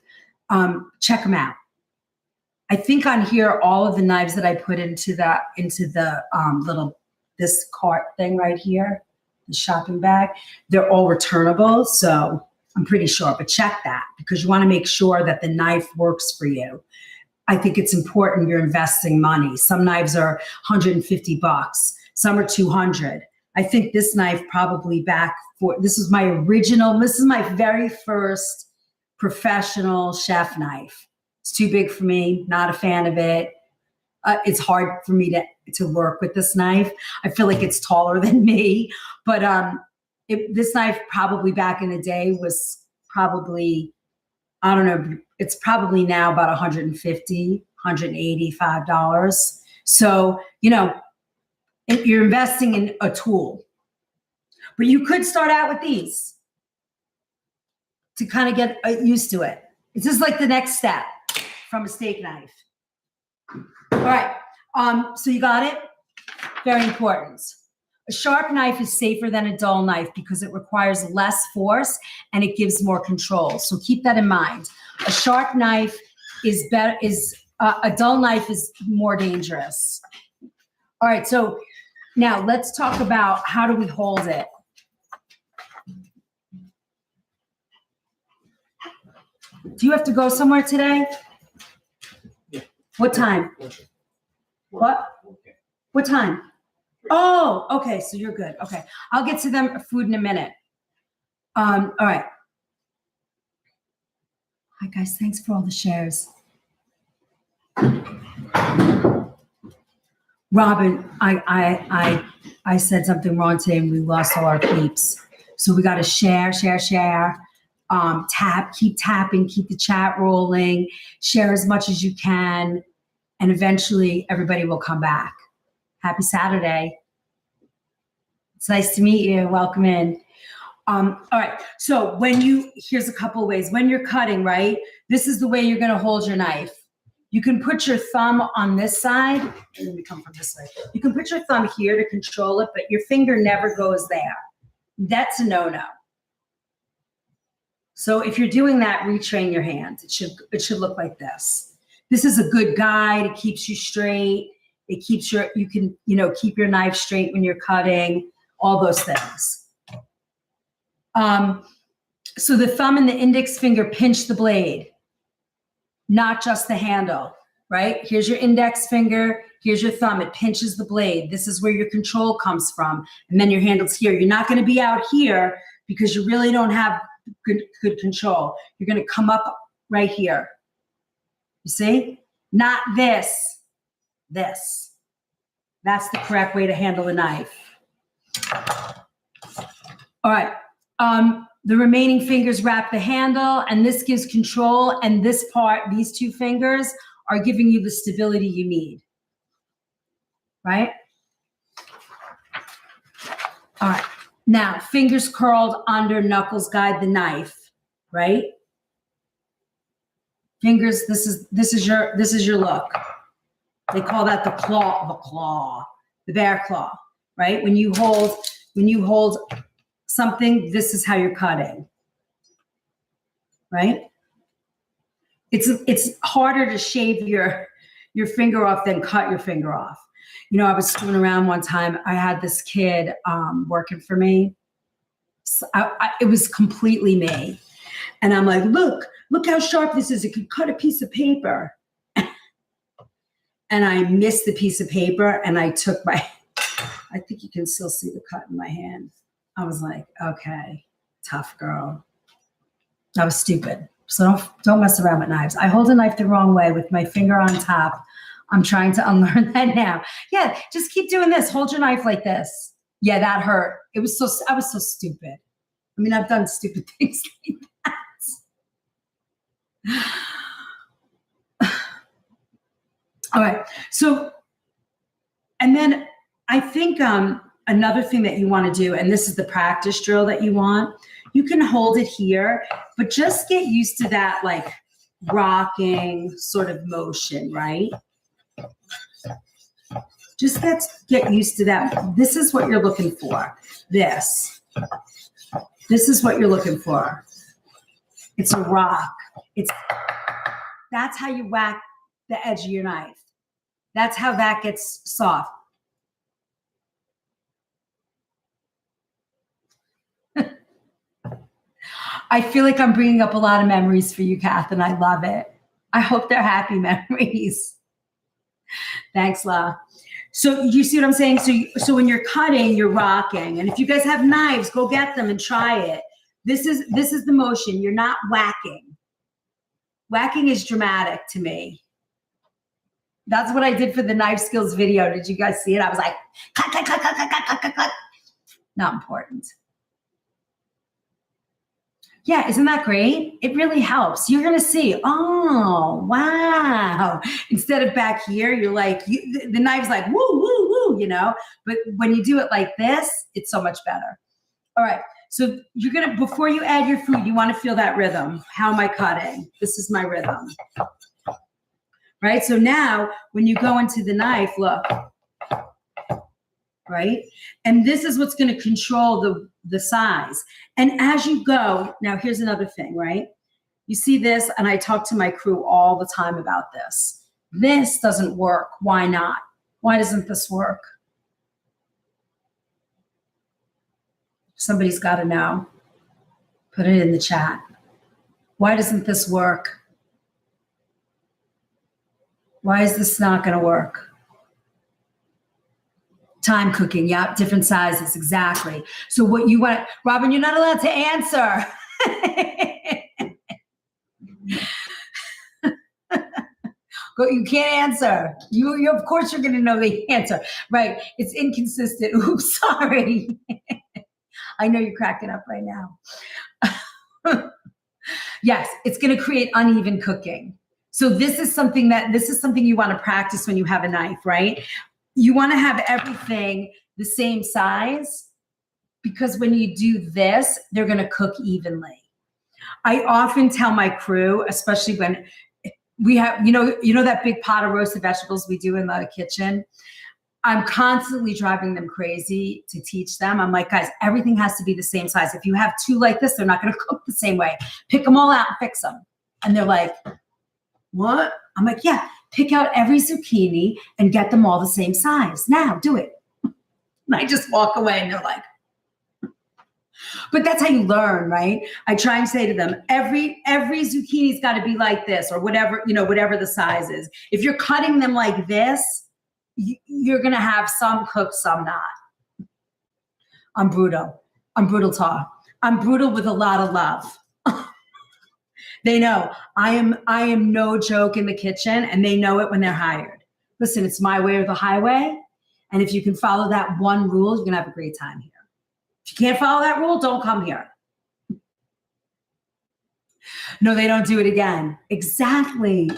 check them out. I think on here, all of the knives that I put into the this cart thing right here, the shopping bag, they're all returnable. So I'm pretty sure, but check that because you want to make sure that the knife works for you. I think it's important you're investing money. Some knives are $150, some are $200. I think this knife probably this is my very first professional chef knife. It's too big for me, not a fan of it. It's hard for me to work with this knife. I feel like it's taller than me, but this knife probably back in the day was probably, I don't know, it's probably now about $150, $185. So, you're investing in a tool. But you could start out with these to kind of get used to it. It's just like the next step from a steak knife. All right, so you got it? Very important. A sharp knife is safer than a dull knife because it requires less force and it gives more control. So keep that in mind. A sharp knife is better. A dull knife is more dangerous. All right, so now let's talk about how do we hold it. Do you have to go somewhere today? Yeah. What time? What? What time? Oh, okay. So you're good. Okay. I'll get to them food in a minute. All right. Hi guys. Thanks for all the shares. Robin, I said something wrong today and we lost all our peeps. So we got to share. Keep tapping, keep the chat rolling, share as much as you can, and eventually everybody will come back. Happy Saturday. It's nice to meet you. Welcome in. All right. So here's a couple of ways. When you're cutting, right, this is the way you're going to hold your knife. You can put your thumb on this side. Let me come from this way. You can put your thumb here to control it, but your finger never goes there. That's a no-no. So if you're doing that, retrain your hand. It should look like this. This is a good guide. It keeps you straight. It keeps you can keep your knife straight when you're cutting, all those things. So the thumb and the index finger pinch the blade, not just the handle, right? Here's your index finger. Here's your thumb. It pinches the blade. This is where your control comes from. And then your handle's here. You're not going to be out here because you really don't have good control. You're going to come up right here. You see? Not this. This. That's the correct way to handle a knife. All right. The remaining fingers wrap the handle, and this gives control. And this part, these two fingers, are giving you the stability you need. Right? All right. Now, fingers curled under, knuckles guide the knife, right? Fingers, this is your look. They call that the bear claw, right? When you hold something, this is how you're cutting, right? It's harder to shave your finger off than cut your finger off. I was screwing around one time. I had this kid working for me. So it was completely me. And I'm like, look how sharp this is. It could cut a piece of paper. And I missed the piece of paper and I took I think you can still see the cut in my hand. I was like, okay, tough girl. I was stupid. So don't mess around with knives. I hold a knife the wrong way with my finger on top. I'm trying to unlearn that now. Yeah, just keep doing this. Hold your knife like this. Yeah, that hurt. I was so stupid. I mean, I've done stupid things like that. All right. So, and then I think another thing that you want to do, and this is the practice drill that you want, you can hold it here, but just get used to that like rocking sort of motion, right? Just get used to that. This is what you're looking for. This is what you're looking for. It's a rock. That's how you whack the edge of your knife. That's how that gets soft. I feel like I'm bringing up a lot of memories for you, Kath, and I love it. I hope they're happy memories. Thanks, La. So you see what I'm saying? So when you're cutting, you're rocking. And if you guys have knives, go get them and try it. This is the motion. You're not whacking. Whacking is dramatic to me. That's what I did for the knife skills video. Did you guys see it? I was like, cut, cut, cut, cut, cut, cut, cut, cut. Not important. Yeah, isn't that great? It really helps. You're going to see, oh, wow. Instead of back here, you're like, the knife's like, woo, woo, woo, you know? But when you do it like this, it's so much better. All right. So you're going to, before you add your food, you want to feel that rhythm. How am I cutting? This is my rhythm. Right? So now when you go into the knife, look. Right? And this is what's going to control the size. And as you go, now here's another thing, right? You see this, and I talk to my crew all the time about this. This doesn't work. Why not? Why doesn't this work? Somebody's got to know. Put it in the chat. Why doesn't this work? Why is this not going to work? Time cooking, yep, different sizes, exactly. So what you want, Robin, you're not allowed to answer. You can't answer. You of course you're gonna know the answer. Right, it's inconsistent. Oops, sorry. I know you're cracking up right now. Yes, it's gonna create uneven cooking. So this is something you want to practice when you have a knife, right? You want to have everything the same size because when you do this, they're going to cook evenly. I often tell my crew, especially when we have, you know that big pot of roasted vegetables we do in the kitchen? I'm constantly driving them crazy to teach them. I'm like, guys, everything has to be the same size. If you have two like this, they're not going to cook the same way. Pick them all out and fix them. And they're like, what? I'm like, yeah. Pick out every zucchini and get them all the same size. Now, do it. And I just walk away and they're like, but that's how you learn, right? I try and say to them, every zucchini's got to be like this or whatever, whatever the size is. If you're cutting them like this, you're going to have some cooked, some not. I'm brutal. I'm brutal talk. I'm brutal with a lot of love. They know I am no joke in the kitchen, and they know it when they're hired. Listen, it's my way or the highway. And if you can follow that one rule, you're going to have a great time here. If you can't follow that rule, don't come here. No, they don't do it again. Exactly.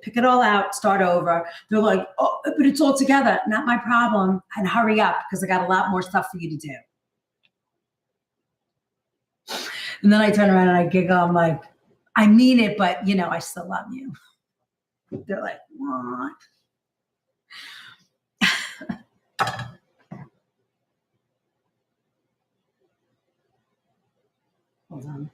Pick it all out, start over. They're like, oh, but it's all together. Not my problem. And hurry up because I got a lot more stuff for you to do. And then I turn around and I giggle. I'm like, I mean it, but I still love you. They're like, what? Hold on.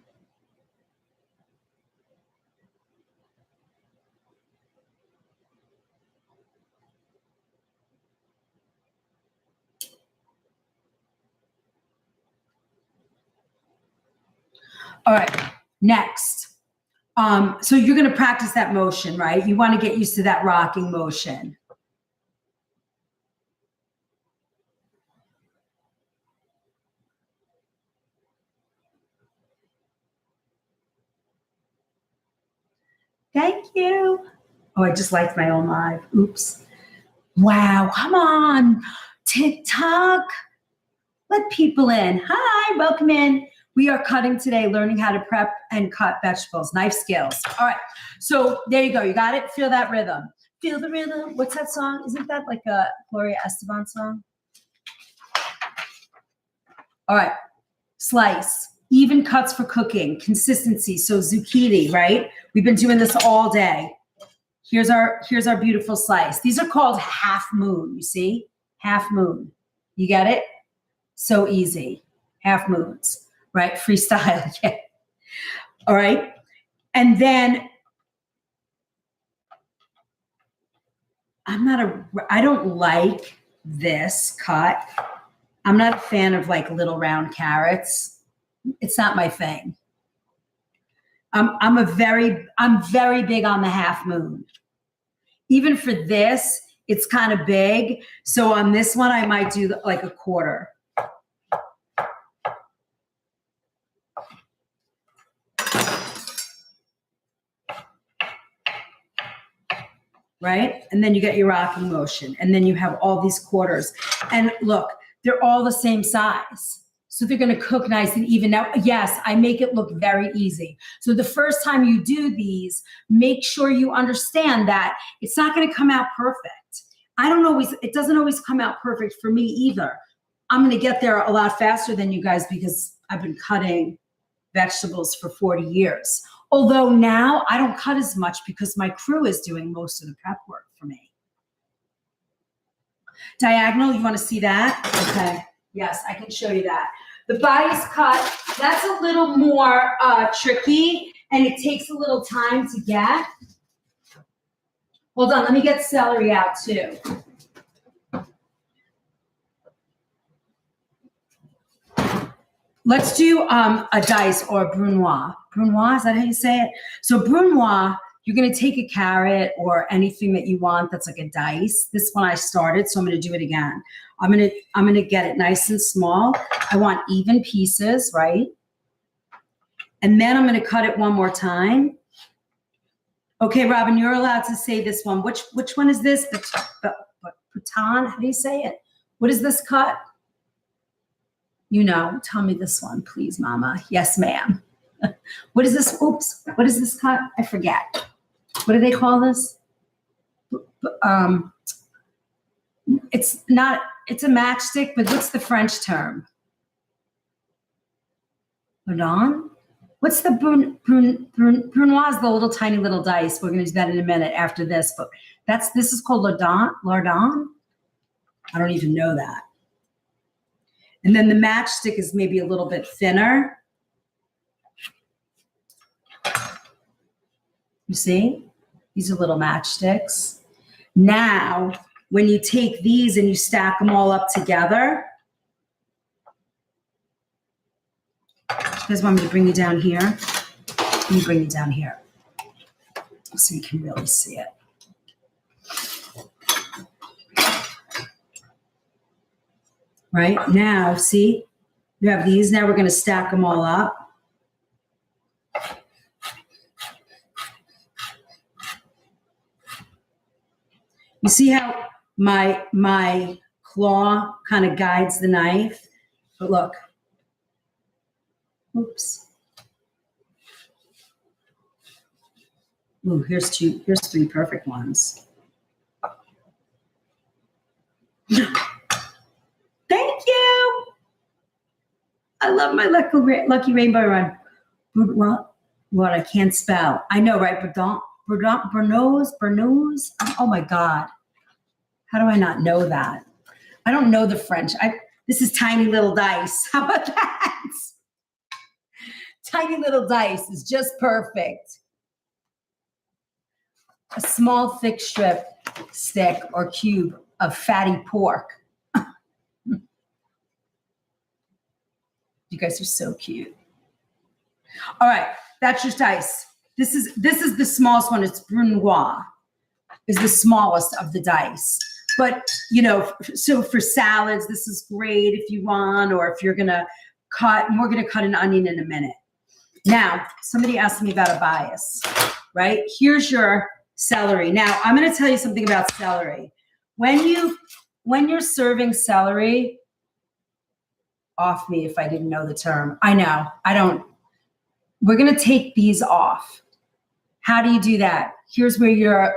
All right, next. So you're going to practice that motion, right? You want to get used to that rocking motion. Thank you. Oh, I just liked my own live. Oops. Wow, come on. TikTok. Let people in. Hi, welcome in. We are cutting today, learning how to prep and cut vegetables, knife skills. All right, so there you go. You got it? Feel that rhythm. Feel the rhythm. What's that song? Isn't that like a Gloria Estefan song? All right, slice. Even cuts for cooking, consistency. So zucchini, right? We've been doing this all day. Here's our beautiful slice. These are called half moon, you see? Half moon. You get it? So easy. Half moons, right? Freestyle. Yeah. All right. And then I don't like this cut. I'm not a fan of like little round carrots. It's not my thing. I'm very big on the half moon. Even for this, it's kind of big. So on this one, I might do like a quarter. Right? And then you get your rocking motion. And then you have all these quarters. And look, they're all the same size. So they're going to cook nice and even. Now, yes, I make it look very easy. So the first time you do these, make sure you understand that it's not going to come out perfect. It doesn't always come out perfect for me either. I'm going to get there a lot faster than you guys because I've been cutting vegetables for 40 years. Although now I don't cut as much because my crew is doing most of the prep work for me. Diagonal, you want to see that? Okay. Yes, I can show you that. The bias cut, that's a little more tricky and it takes a little time to get. Hold on, let me get celery out too. Let's do a dice or a brunoise. Brunoise, is that how you say it? So brunoise, you're going to take a carrot or anything that you want that's like a dice. This one I started, so I'm going to do it again. I'm going to get it nice and small. I want even pieces, right? And then I'm going to cut it one more time. Okay, Robin, you're allowed to say this one. Which one is this? The Baton, how do you say it? What is this cut? You know, tell me this one, please, Mama. Yes, ma'am. What is this? Oops. What is this cut? I forget. What do they call this? It's a matchstick, but what's the French term? Baudon? What's the brunoise, the little tiny little dice? We're going to do that in a minute after this, but this is called lardon. I don't even know that. And then the matchstick is maybe a little bit thinner. You see? These are little matchsticks. Now, when you take these and you stack them all up together, you guys want me to bring you down here? Let me bring you down here so you can really see it. Right now, see, you have these. Now we're going to stack them all up. You see how my claw kind of guides the knife? But look. Oops. Ooh, here's three perfect ones. Thank you. I love my lucky rainbow run. What I can't spell. I know, right? Bernoz. Oh my God. How do I not know that? I don't know the French. This is tiny little dice. How about that? Tiny little dice is just perfect. A small thick strip, stick, or cube of fatty pork. You guys are so cute. All right, that's your dice. This is the smallest one. It's brunoise, is the smallest of the dice. But, you know, so for salads, this is great if you want, or if you're going to cut, and we're going to cut an onion in a minute. Now, somebody asked me about a bias, right? Here's your celery. Now, I'm going to tell you something about celery. When you're serving celery, off me if I didn't know the term. I know, I don't. We're gonna take these off. How do you do that? Here's where your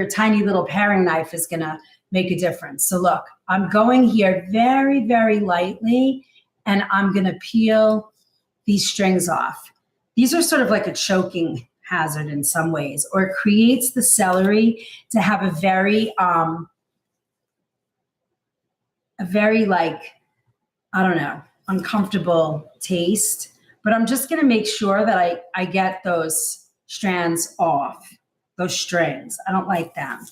tiny little paring knife is gonna make a difference. So look, I'm going here very, very lightly, and I'm gonna peel these strings off. These are sort of like a choking hazard in some ways, or it creates the celery to have a very like, I don't know, uncomfortable taste. But I'm just gonna make sure that I get those strands off, those strings. I don't like them.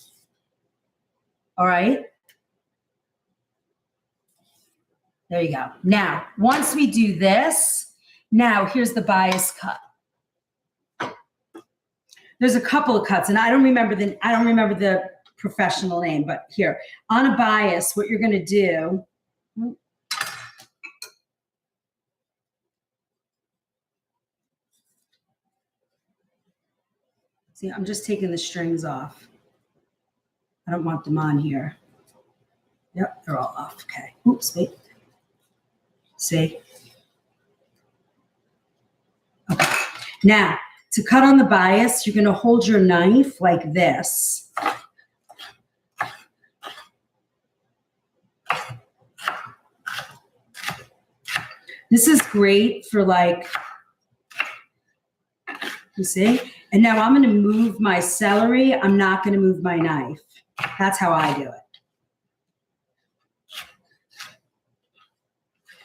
All right. There you go. Now, once we do this, now here's the bias cut. There's a couple of cuts, and I don't remember the professional name, but here on a bias, what you're going to do. See, I'm just taking the strings off. I don't want them on here. Yep, they're all off. Okay. Oops, wait. See? Okay. Now, to cut on the bias, you're going to hold your knife like this. This is great for like, you see? And now I'm going to move my celery. I'm not going to move my knife. That's how I do it.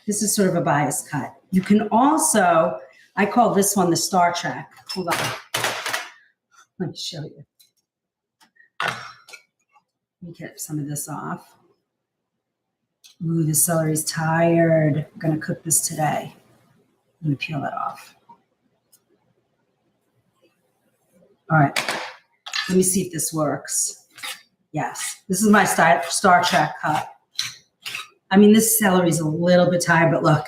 This is sort of a bias cut. You can also, I call this one the Star Trek. Hold on. Let me show you. Let me get some of this off. Ooh, the celery's tired. I'm going to cook this today. I'm going to peel that off. All right. Let me see if this works. Yes. This is my Star Trek cut. I mean, this celery's a little bit tired, but look.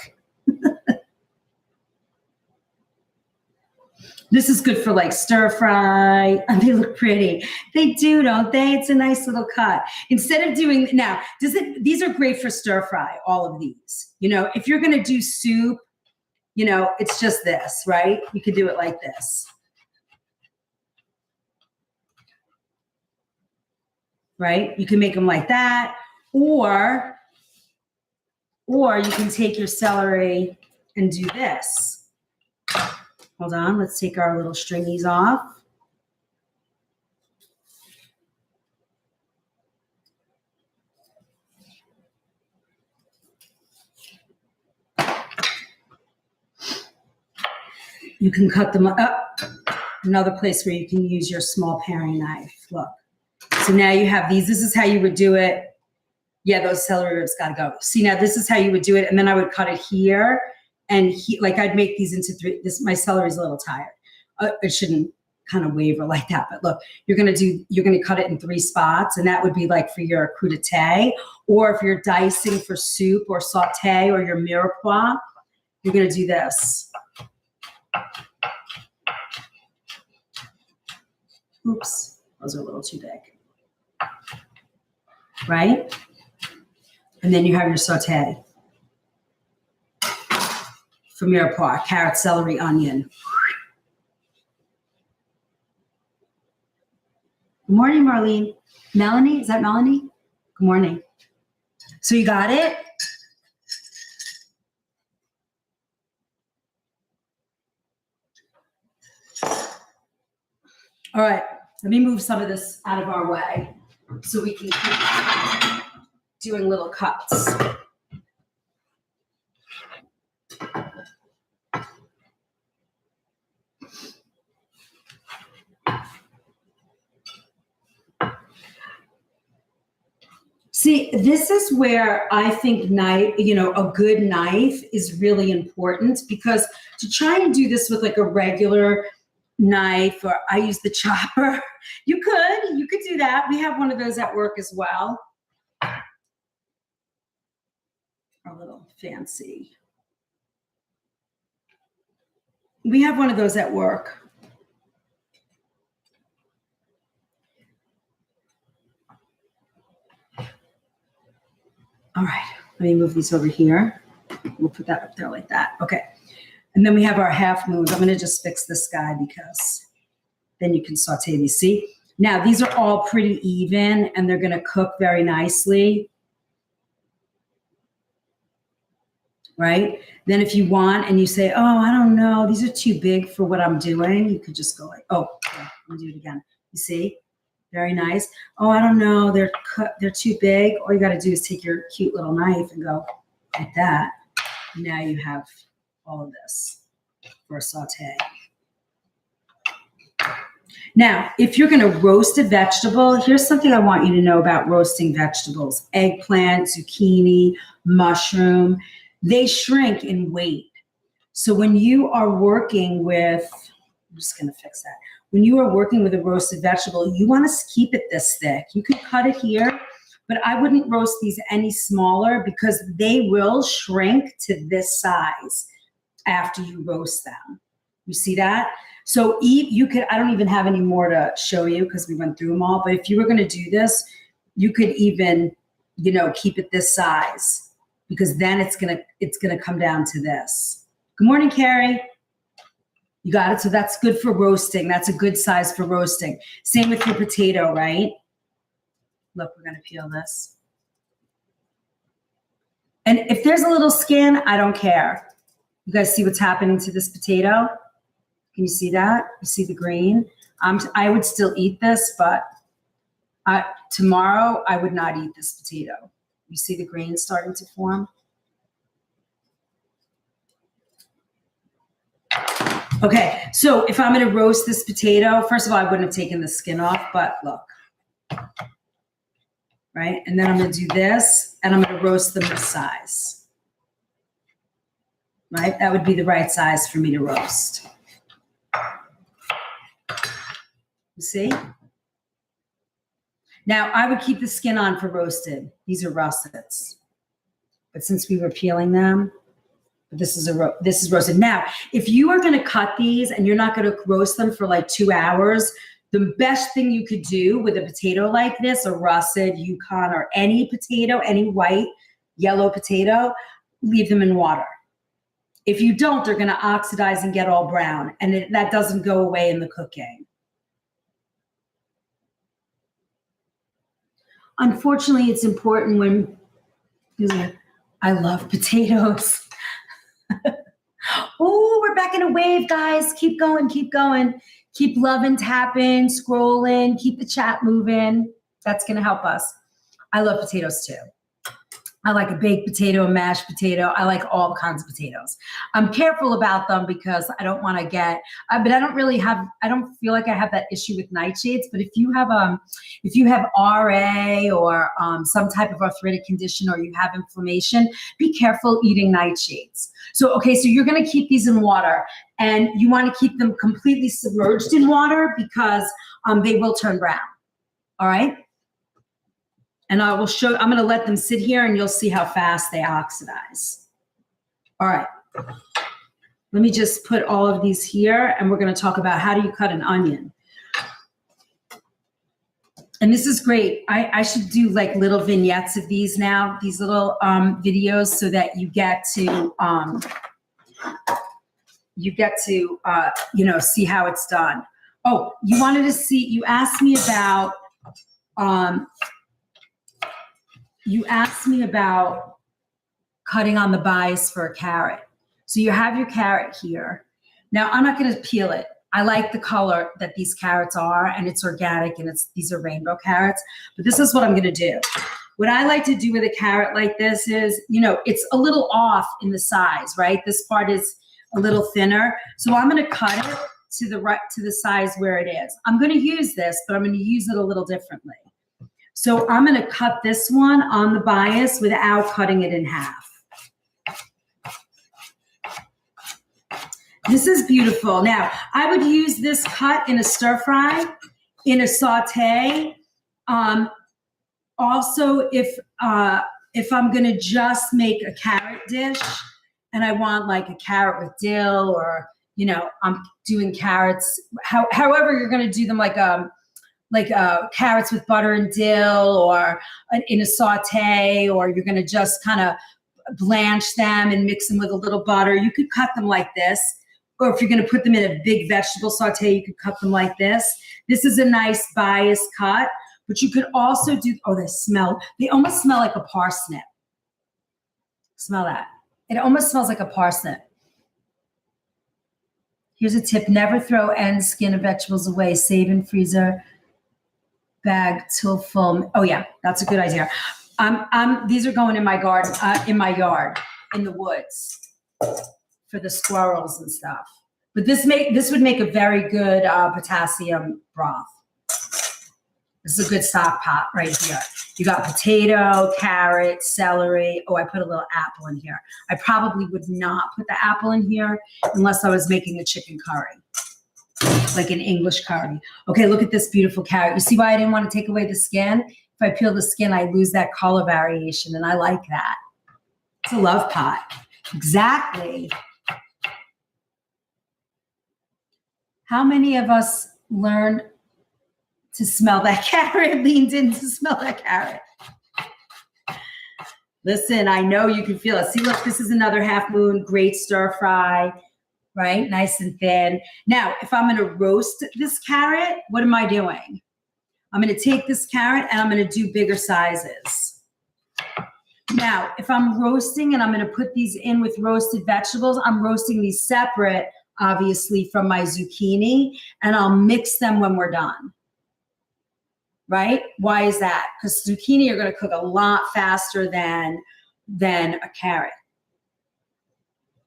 This is good for like stir fry, and they look pretty. They do, don't they? It's a nice little cut. Instead of doing, now, these are great for stir fry, all of these. You know, if you're gonna do soup, you know, it's just this, right? You could do it like this. Right? You can make them like that, or you can take your celery and do this. Hold on, let's take our little stringies off. You can cut them up. Another place where you can use your small paring knife. Look. So now you have these. This is how you would do it. Yeah, those celery ribs got to go. See, now this is how you would do it. And then I would cut it here. And like I'd make these into three. My celery's a little tired. It shouldn't kind of waver like that. But look, you're going to cut it in 3 spots. And that would be like for your crudité. Or if you're dicing for soup or sauté or your mirepoix, you're going to do this. Oops, those are a little too big. Right? And then you have your sauté. For mirepoix, carrot, celery, onion. Good morning, Marlene. Melanie, is that Melanie? Good morning. So you got it? All right, let me move some of this out of our way so we can keep doing little cuts. See, this is where I think a good knife is really important, because to try and do this with like a regular knife, or I use the chopper, you could do that. We have one of those at work as well. A little fancy. We have one of those at work. All right, let me move these over here. We'll put that up there like that. Okay. And then we have our half moons. I'm going to just fix this guy because then you can saute these. See? Now, these are all pretty even, and they're going to cook very nicely. Right? Then if you want and you say, oh, I don't know, these are too big for what I'm doing, you could just go like, oh, okay, I'll do it again. You see? Very nice. Oh, I don't know, they're too big. All you got to do is take your cute little knife and go like that. Now you have all of this for a saute. Now, if you're going to roast a vegetable, here's something I want you to know about roasting vegetables. Eggplant, zucchini, mushroom. They shrink in weight. So when you are working with, I'm just going to fix that. When you are working with a roasted vegetable, you want to keep it this thick. You can cut it here, but I wouldn't roast these any smaller because they will shrink to this size after you roast them. You see that? So you could, I don't even have any more to show you because we went through them all, but if you were going to do this, you could even, keep it this size. Because then it's gonna come down to this. Good morning, Carrie. You got it? So that's good for roasting. That's a good size for roasting. Same with your potato, right? Look, we're gonna peel this. And if there's a little skin, I don't care. You guys see what's happening to this potato? Can you see that? You see the green? I would still eat this, but tomorrow I would not eat this potato. You see the green starting to form? Okay, so if I'm going to roast this potato, first of all, I wouldn't have taken the skin off, but look. Right? And then I'm going to do this, and I'm going to roast them this size. Right? That would be the right size for me to roast. You see? Now, I would keep the skin on for roasted. These are russets. But since we were peeling them, this is roasted. Now, if you are going to cut these and you're not going to roast them for like 2 hours, the best thing you could do with a potato like this, a russet, Yukon, or any potato, any white, yellow potato, leave them in water. If you don't, they're going to oxidize and get all brown, and that doesn't go away in the cooking. Unfortunately, it's important when I love potatoes. Oh, we're back in a wave, guys. Keep going, keep going. Keep loving, tapping, scrolling, keep the chat moving. That's going to help us. I love potatoes too. I like a baked potato, a mashed potato. I like all kinds of potatoes. I'm careful about them because I don't want to get, but I don't feel like I have that issue with nightshades. But if you have RA or some type of arthritic condition, or you have inflammation, be careful eating nightshades. So you're going to keep these in water, and you want to keep them completely submerged in water because they will turn brown. All right. And I'm going to let them sit here and you'll see how fast they oxidize. All right. Let me just put all of these here, and we're going to talk about how do you cut an onion. And this is great. I should do like little vignettes of these now, these little videos, so that you get to see how it's done. Oh, you asked me about cutting on the bias for a carrot. So you have your carrot here. Now, I'm not going to peel it. I like the color that these carrots are, and it's organic, and these are rainbow carrots. But this is what I'm going to do. What I like to do with a carrot like this is, it's a little off in the size, right? This part is a little thinner. So I'm going to cut it to the size where it is. I'm going to use this, but I'm going to use it a little differently. So I'm going to cut this one on the bias without cutting it in half. This is beautiful. Now, I would use this cut in a stir fry, in a saute. Also, if I'm going to just make a carrot dish and I want like a carrot with dill, or, I'm doing carrots, however you're going to do them, like carrots with butter and dill, or in a saute, or you're going to just kind of blanch them and mix them with a little butter. You could cut them like this. Or if you're going to put them in a big vegetable saute, you could cut them like this. This is a nice bias cut, but you could also do, oh, they almost smell like a parsnip. Smell that. It almost smells like a parsnip. Here's a tip. Never throw end, skin, of vegetables away. Save in freezer bag till full. Oh yeah, that's a good idea. These are going in my garden, in my yard, in the woods, for the squirrels and stuff. But this would make a very good potassium broth. This is a good stock pot right here. You got potato, carrot, celery. Oh, I put a little apple in here. I probably would not put the apple in here unless I was making a chicken curry, like an English curry. Okay, look at this beautiful carrot. You see why I didn't want to take away the skin? If I peel the skin, I lose that color variation, and I like that. It's a love pot. Exactly. How many of us learned to smell that carrot, leaned in to smell that carrot? Listen, I know you can feel it. See, look, this is another half moon, great stir fry, right? Nice and thin. Now, if I'm gonna roast this carrot, what am I doing? I'm gonna take this carrot and I'm gonna do bigger sizes. Now, if I'm roasting and I'm gonna put these in with roasted vegetables, I'm roasting these separate, obviously, from my zucchini, and I'll mix them when we're done. Right? Why is that? Because zucchini are going to cook a lot faster than a carrot.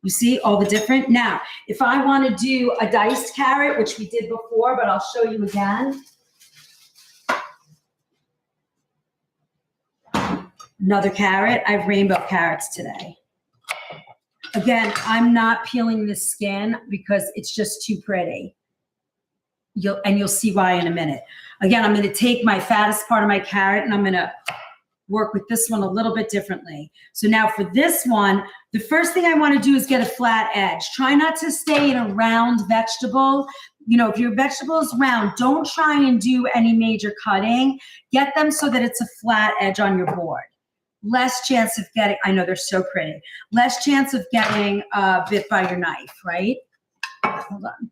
You see all the different? Now, if I want to do a diced carrot, which we did before, but I'll show you again. Another carrot. I have rainbow carrots today. Again, I'm not peeling the skin because it's just too pretty. You'll see why in a minute. Again, I'm going to take my fattest part of my carrot and I'm going to work with this one a little bit differently. So now for this one, the first thing I want to do is get a flat edge. Try not to stay in a round vegetable. You know, if your vegetable is round, don't try and do any major cutting. Get them so that it's a flat edge on your board. Less chance of getting, I know they're so pretty, less chance of getting bit by your knife, right? Hold on.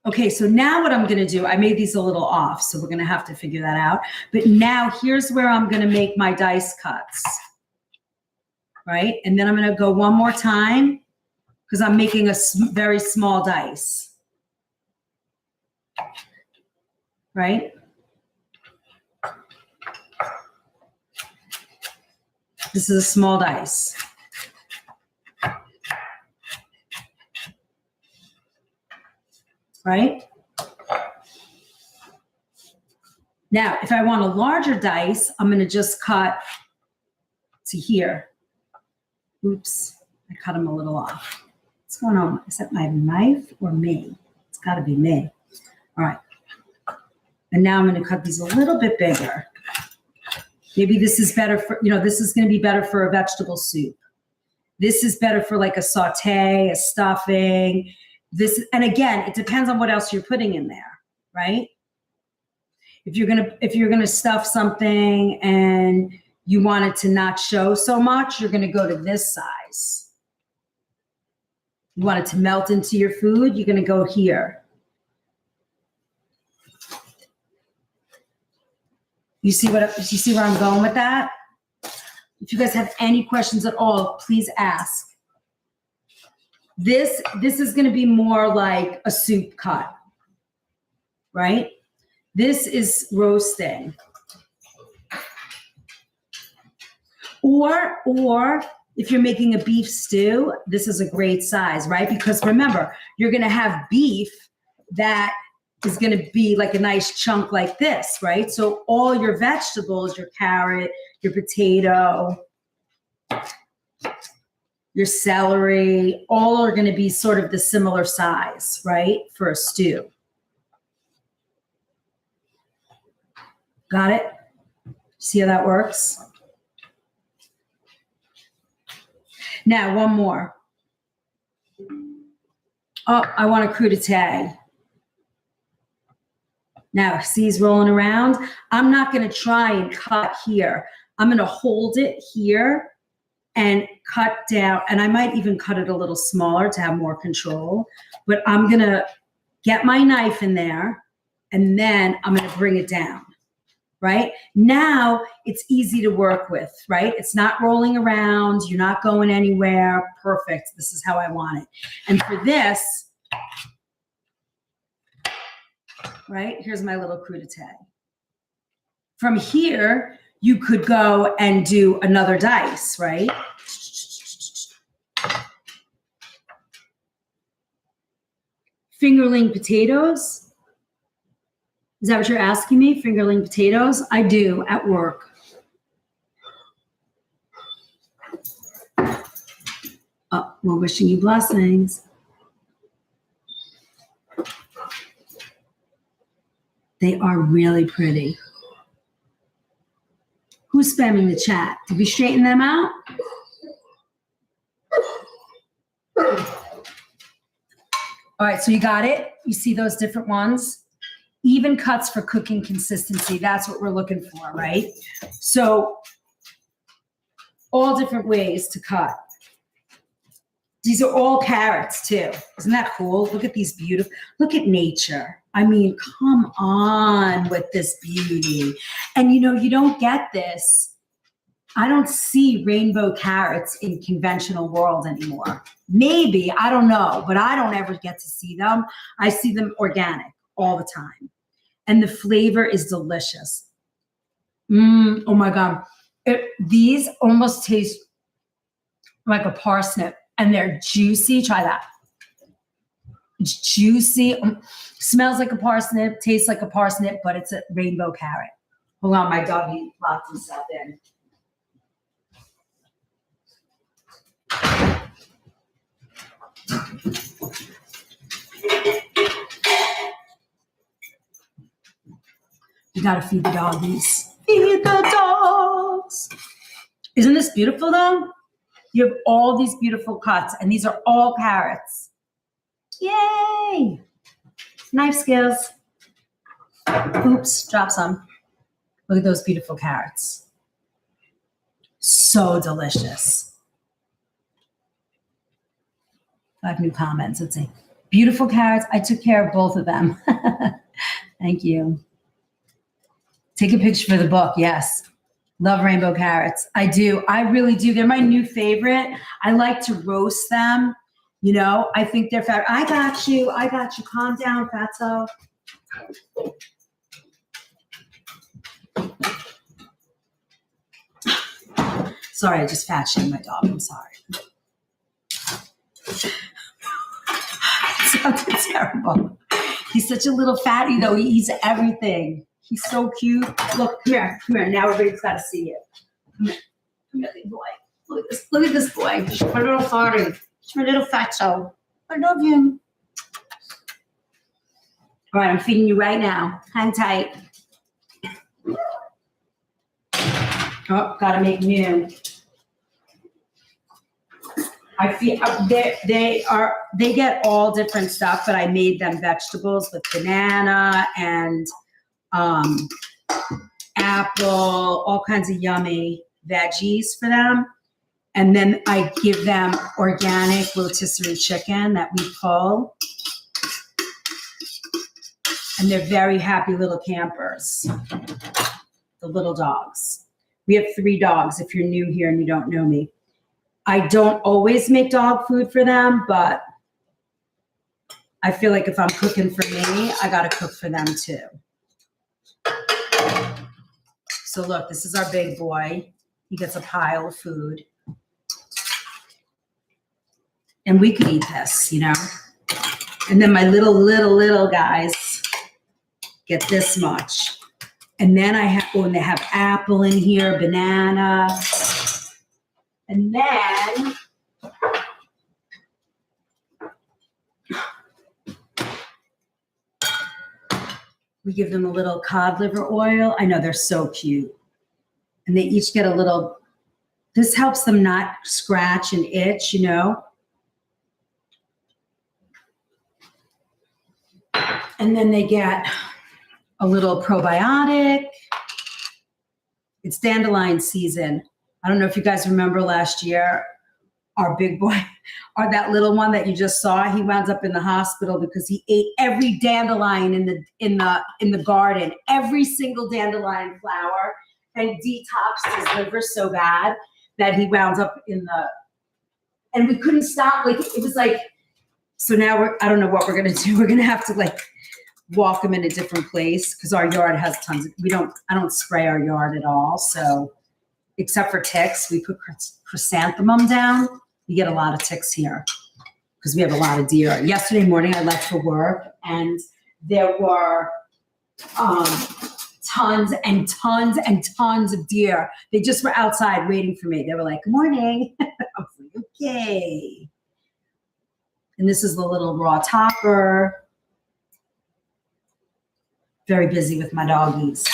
Okay, so now what I'm going to do, I made these a little off, so we're going to have to figure that out. But now here's where I'm going to make my dice cuts, right? And then I'm going to go one more time because I'm making a very small dice, right? This is a small dice. Right? Now, if I want a larger dice, I'm going to just cut to here. Oops, I cut them a little off. What's going on? Is that my knife or me? It's got to be me. All right. And now I'm going to cut these a little bit bigger. Maybe this is better for, this is going to be better for a vegetable soup. This is better for like a saute, a stuffing. And again, it depends on what else you're putting in there, right? If you're gonna stuff something and you want it to not show so much, you're gonna go to this size. You want it to melt into your food, you're gonna go here. You see where I'm going with that? If you guys have any questions at all, please ask. This is going to be more like a soup cut, right? This is roasting. Or if you're making a beef stew, this is a great size, right? Because remember, you're going to have beef that is going to be like a nice chunk like this, right? So all your vegetables, your carrot, your potato, your celery, all are going to be sort of the similar size, right, for a stew. Got it? See how that works? Now, one more. Oh, I want a crudité. Now, see he's rolling around. I'm not going to try and cut here. I'm going to hold it here and cut down. And I might even cut it a little smaller to have more control. But I'm going to get my knife in there, and then I'm going to bring it down. Right? Now it's easy to work with, right? It's not rolling around. You're not going anywhere. Perfect. This is how I want it. And for this, right? Here's my little crudité. From here, you could go and do another dice, right? Fingerling potatoes. Is that what you're asking me? Fingerling potatoes? I do at work. Oh, we're wishing you blessings. They are really pretty. Who's spamming the chat? Did we straighten them out? All right, so you got it? You see those different ones? Even cuts for cooking consistency. That's what we're looking for, right? So all different ways to cut. These are all carrots too. Isn't that cool? Look at these beautiful, look at nature. I mean, come on with this beauty. And you don't get this. I don't see rainbow carrots in conventional world anymore. Maybe, I don't know, but I don't ever get to see them. I see them organic all the time. And the flavor is delicious. Oh my God. These almost taste like a parsnip, and they're juicy. Try that. It's juicy. Smells like a parsnip, tastes like a parsnip, but it's a rainbow carrot. Hold on, my doggy locked himself in. You gotta feed the doggies. Feed the dogs. Isn't this beautiful though? You have all these beautiful cuts, and these are all carrots. Yay! Knife skills. Oops, drop some. Look at those beautiful carrots. So delicious. 5 new comments. Let's see. Beautiful carrots. I took care of both of them. Thank you. Take a picture for the book. Yes. Love rainbow carrots. I do. I really do. They're my new favorite. I like to roast them. I think they're fat. I got you. Calm down, fatso. Sorry, I just fat shamed my dog. I'm sorry. It sounded terrible. He's such a little fatty, though. He eats everything. He's so cute. Look, come here. Now everybody's got to see it. Come here, big boy. Look at this boy. He's my little fatty. He's my little fatso. I love him. All right, I'm feeding you right now. Hang tight. Oh, gotta make new. I feel they get all different stuff, but I made them vegetables with banana and apple, all kinds of yummy veggies for them. And then I give them organic rotisserie chicken that we pull. And they're very happy little campers, the little dogs. We have 3 dogs if you're new here and you don't know me. I don't always make dog food for them, but I feel like if I'm cooking for me, I got to cook for them too. So look, this is our big boy. He gets a pile of food. And we could eat this, And then my little guys get this much. And then they have apple in here, banana. And then we give them a little cod liver oil. I know, they're so cute. And they each get a little, this helps them not scratch and itch, And then they get a little probiotic. It's dandelion season. I don't know if you guys remember last year, our big boy, or that little one that you just saw, he wound up in the hospital because he ate every dandelion in the garden, every single dandelion flower, and detoxed his liver so bad that he wound up and we couldn't stop. Like, it was like, so now I don't know what we're gonna do. We're gonna have to like walk him in a different place because our yard has tons of, I don't spray our yard at all. So except for ticks, we put chrysanthemum down. You get a lot of ticks here because we have a lot of deer. Yesterday morning I left for work and there were tons and tons and tons of deer. They just were outside waiting for me. They were like, good morning. I was like, okay. And this is the little raw topper. Very busy with my doggies.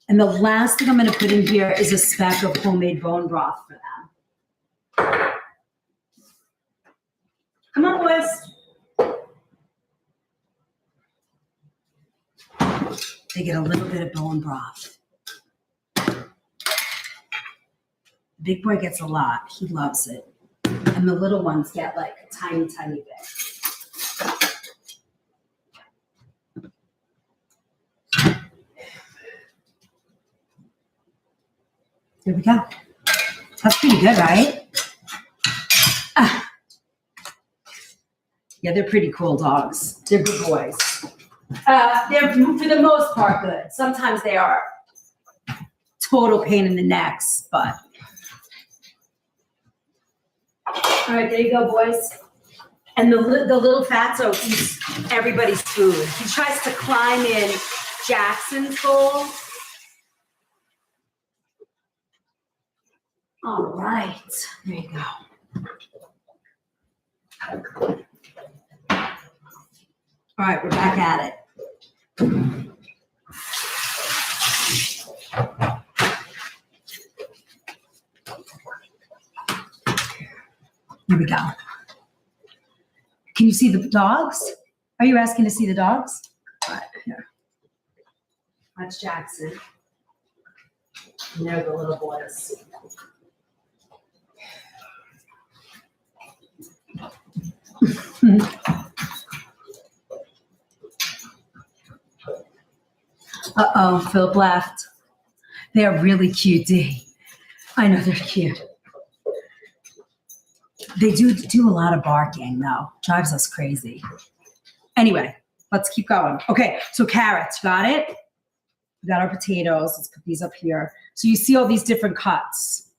And the last thing I'm going to put in here is a speck of homemade bone broth for them. Come on, boys. They get a little bit of bone broth. Big boy gets a lot. He loves it. And the little ones get like a tiny, tiny bit. There we go. That's pretty good, right? Yeah, they're pretty cool dogs. They're good boys. They're, for the most part, good. Sometimes they are total pain in the necks, but. All right, there you go, boys. And the little fatso eats everybody's food. He tries to climb in Jackson's bowl. All right, there you go. All right, we're back at it. Here we go. Can you see the dogs? Are you asking to see the dogs? All right, here. That's Jackson. And there are the little boys. Uh-oh, Philip left. They are really cute, D. I know they're cute. They do a lot of barking, though. Drives us crazy. Anyway, let's keep going. Okay, so carrots, got it? We got our potatoes. Let's put these up here. So you see all these different cuts.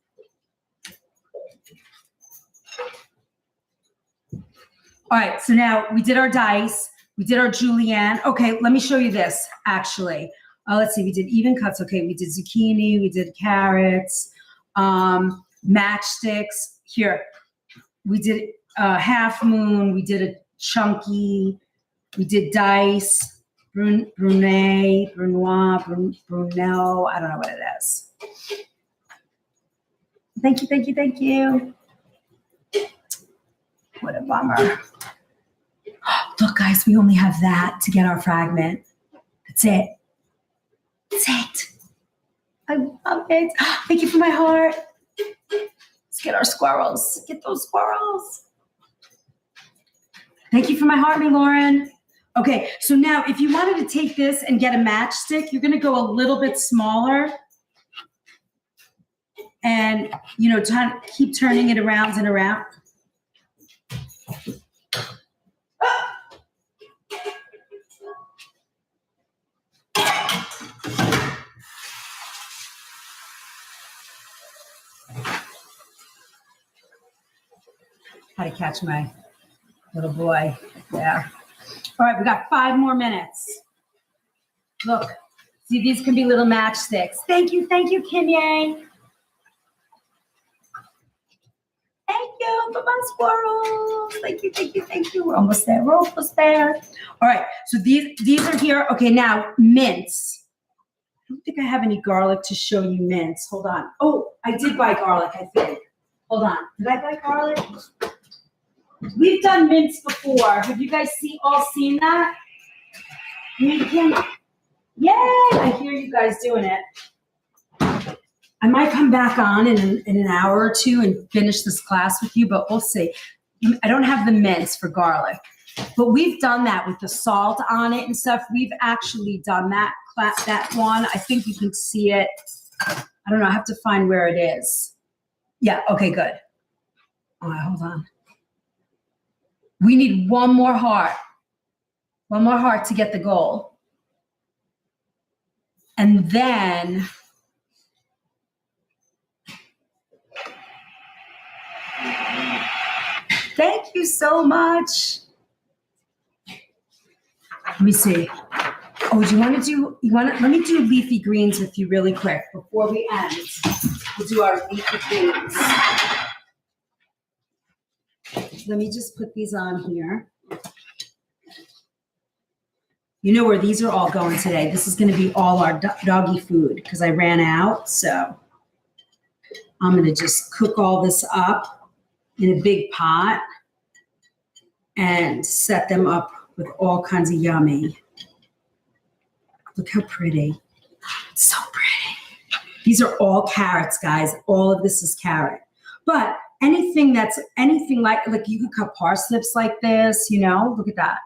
All right, so now we did our dice. We did our julienne. Okay, let me show you this, actually. Let's see, we did even cuts. Okay, we did zucchini, we did carrots, matchsticks. Here, we did half moon, we did a chunky, we did dice, Brunel, Brunel, I don't know what it is. Thank you, thank you, thank you. What a bummer. Look, guys, we only have that to get our fragment. That's it. That's it. I love it. Thank you for my heart. Let's get our squirrels. Get those squirrels. Thank you for my heart, me, Lauren. Okay, so now if you wanted to take this and get a matchstick, you're going to go a little bit smaller. And, you know, keep turning it around and around. How to catch my little boy there. All right, we got 5 more minutes. Look, see, these can be little matchsticks. Thank you, Kim Yang. Thank you for my squirrels. Thank you, thank you, thank you. We're almost there. We're almost there. All right, so these are here. Okay, now mince. I don't think I have any garlic to show you mince. Hold on. Oh, I did buy garlic, I think. Hold on. Did I buy garlic? We've done mince before. Have you guys all seen that? We can. Yay! I hear you guys doing it. I might come back on in an hour or two and finish this class with you, but we'll see. I don't have the mince for garlic, but we've done that with the salt on it and stuff. We've actually done that one. I think you can see it. I don't know. I have to find where it is. Yeah. Okay, good. All right, hold on. We need one more heart to get the goal. And then thank you so much. Let me see. Oh, let me do leafy greens with you really quick before we end. We'll do our leafy greens. Let me just put these on here. You know where these are all going today. This is going to be all our doggy food because I ran out. So I'm going to just cook all this up in a big pot and set them up with all kinds of yummy. Look how pretty. It's so pretty. These are all carrots, guys. All of this is carrot. But anything like you could cut parsnips like this, look at that.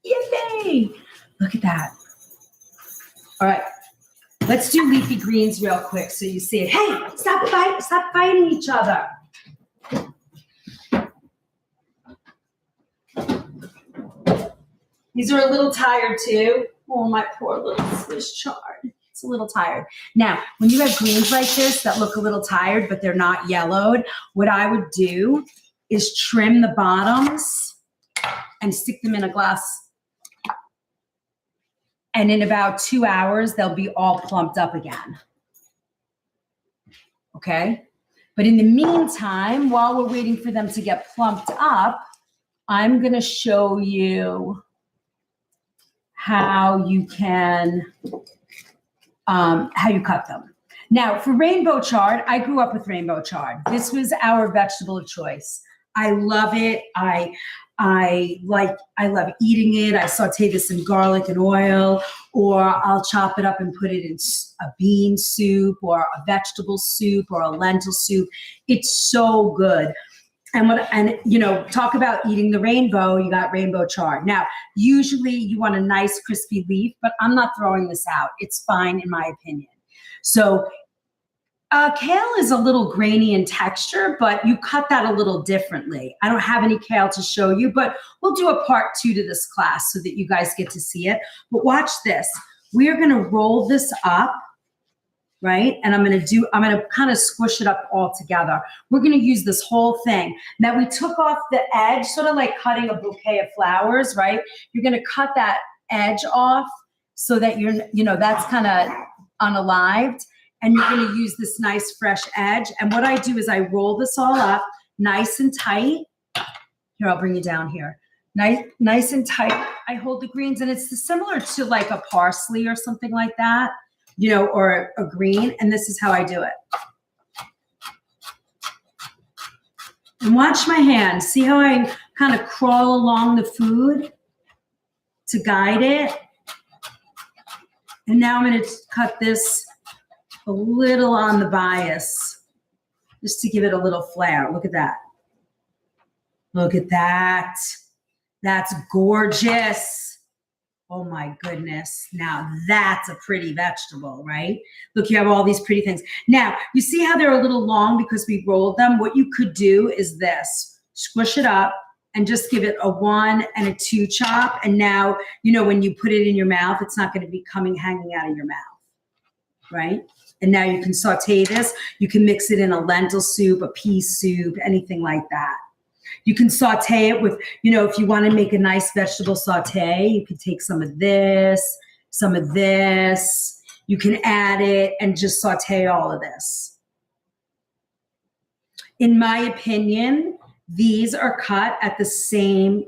Yay! Look at that. All right. Let's do leafy greens real quick so you see it. Hey, stop fighting each other. These are a little tired too. Oh, my poor little Swiss chard. It's a little tired. Now, when you have greens like this that look a little tired, but they're not yellowed, what I would do is trim the bottoms and stick them in a glass. And in about 2 hours, they'll be all plumped up again. Okay? But in the meantime, while we're waiting for them to get plumped up, I'm going to show you how you can, how you cut them. Now, for rainbow chard, I grew up with rainbow chard. This was our vegetable of choice. I love it. I love eating it. I saute this in garlic and oil, or I'll chop it up and put it in a bean soup or a vegetable soup or a lentil soup. It's so good. And talk about eating the rainbow, you got rainbow chard. Now, usually you want a nice crispy leaf, but I'm not throwing this out. It's fine in my opinion. So kale is a little grainy in texture, but you cut that a little differently. I don't have any kale to show you, but we'll do a part 2 to this class so that you guys get to see it. But watch this. We are going to roll this up, right? And I'm going to kind of squish it up all together. We're going to use this whole thing. Now we took off the edge, sort of like cutting a bouquet of flowers, right? You're going to cut that edge off so that that's kind of unalived. And you're going to use this nice fresh edge. And what I do is I roll this all up nice and tight. Here, I'll bring you down here. Nice and tight. I hold the greens, and it's similar to like a parsley or something like that, or a green. And this is how I do it. And watch my hand. See how I kind of crawl along the food to guide it? And now I'm going to cut this a little on the bias, just to give it a little flair. Look at that. Look at that. That's gorgeous. Oh my goodness. Now that's a pretty vegetable, right? Look, you have all these pretty things. Now, you see how they're a little long because we rolled them? What you could do is this. Squish it up and just give it a 1 and a 2 chop. And now, when you put it in your mouth, it's not going to be hanging out of your mouth, right? And now you can saute this. You can mix it in a lentil soup, a pea soup, anything like that. You can saute it with, if you want to make a nice vegetable saute, you can take some of this. You can add it and just saute all of this. In my opinion, these are cut at the same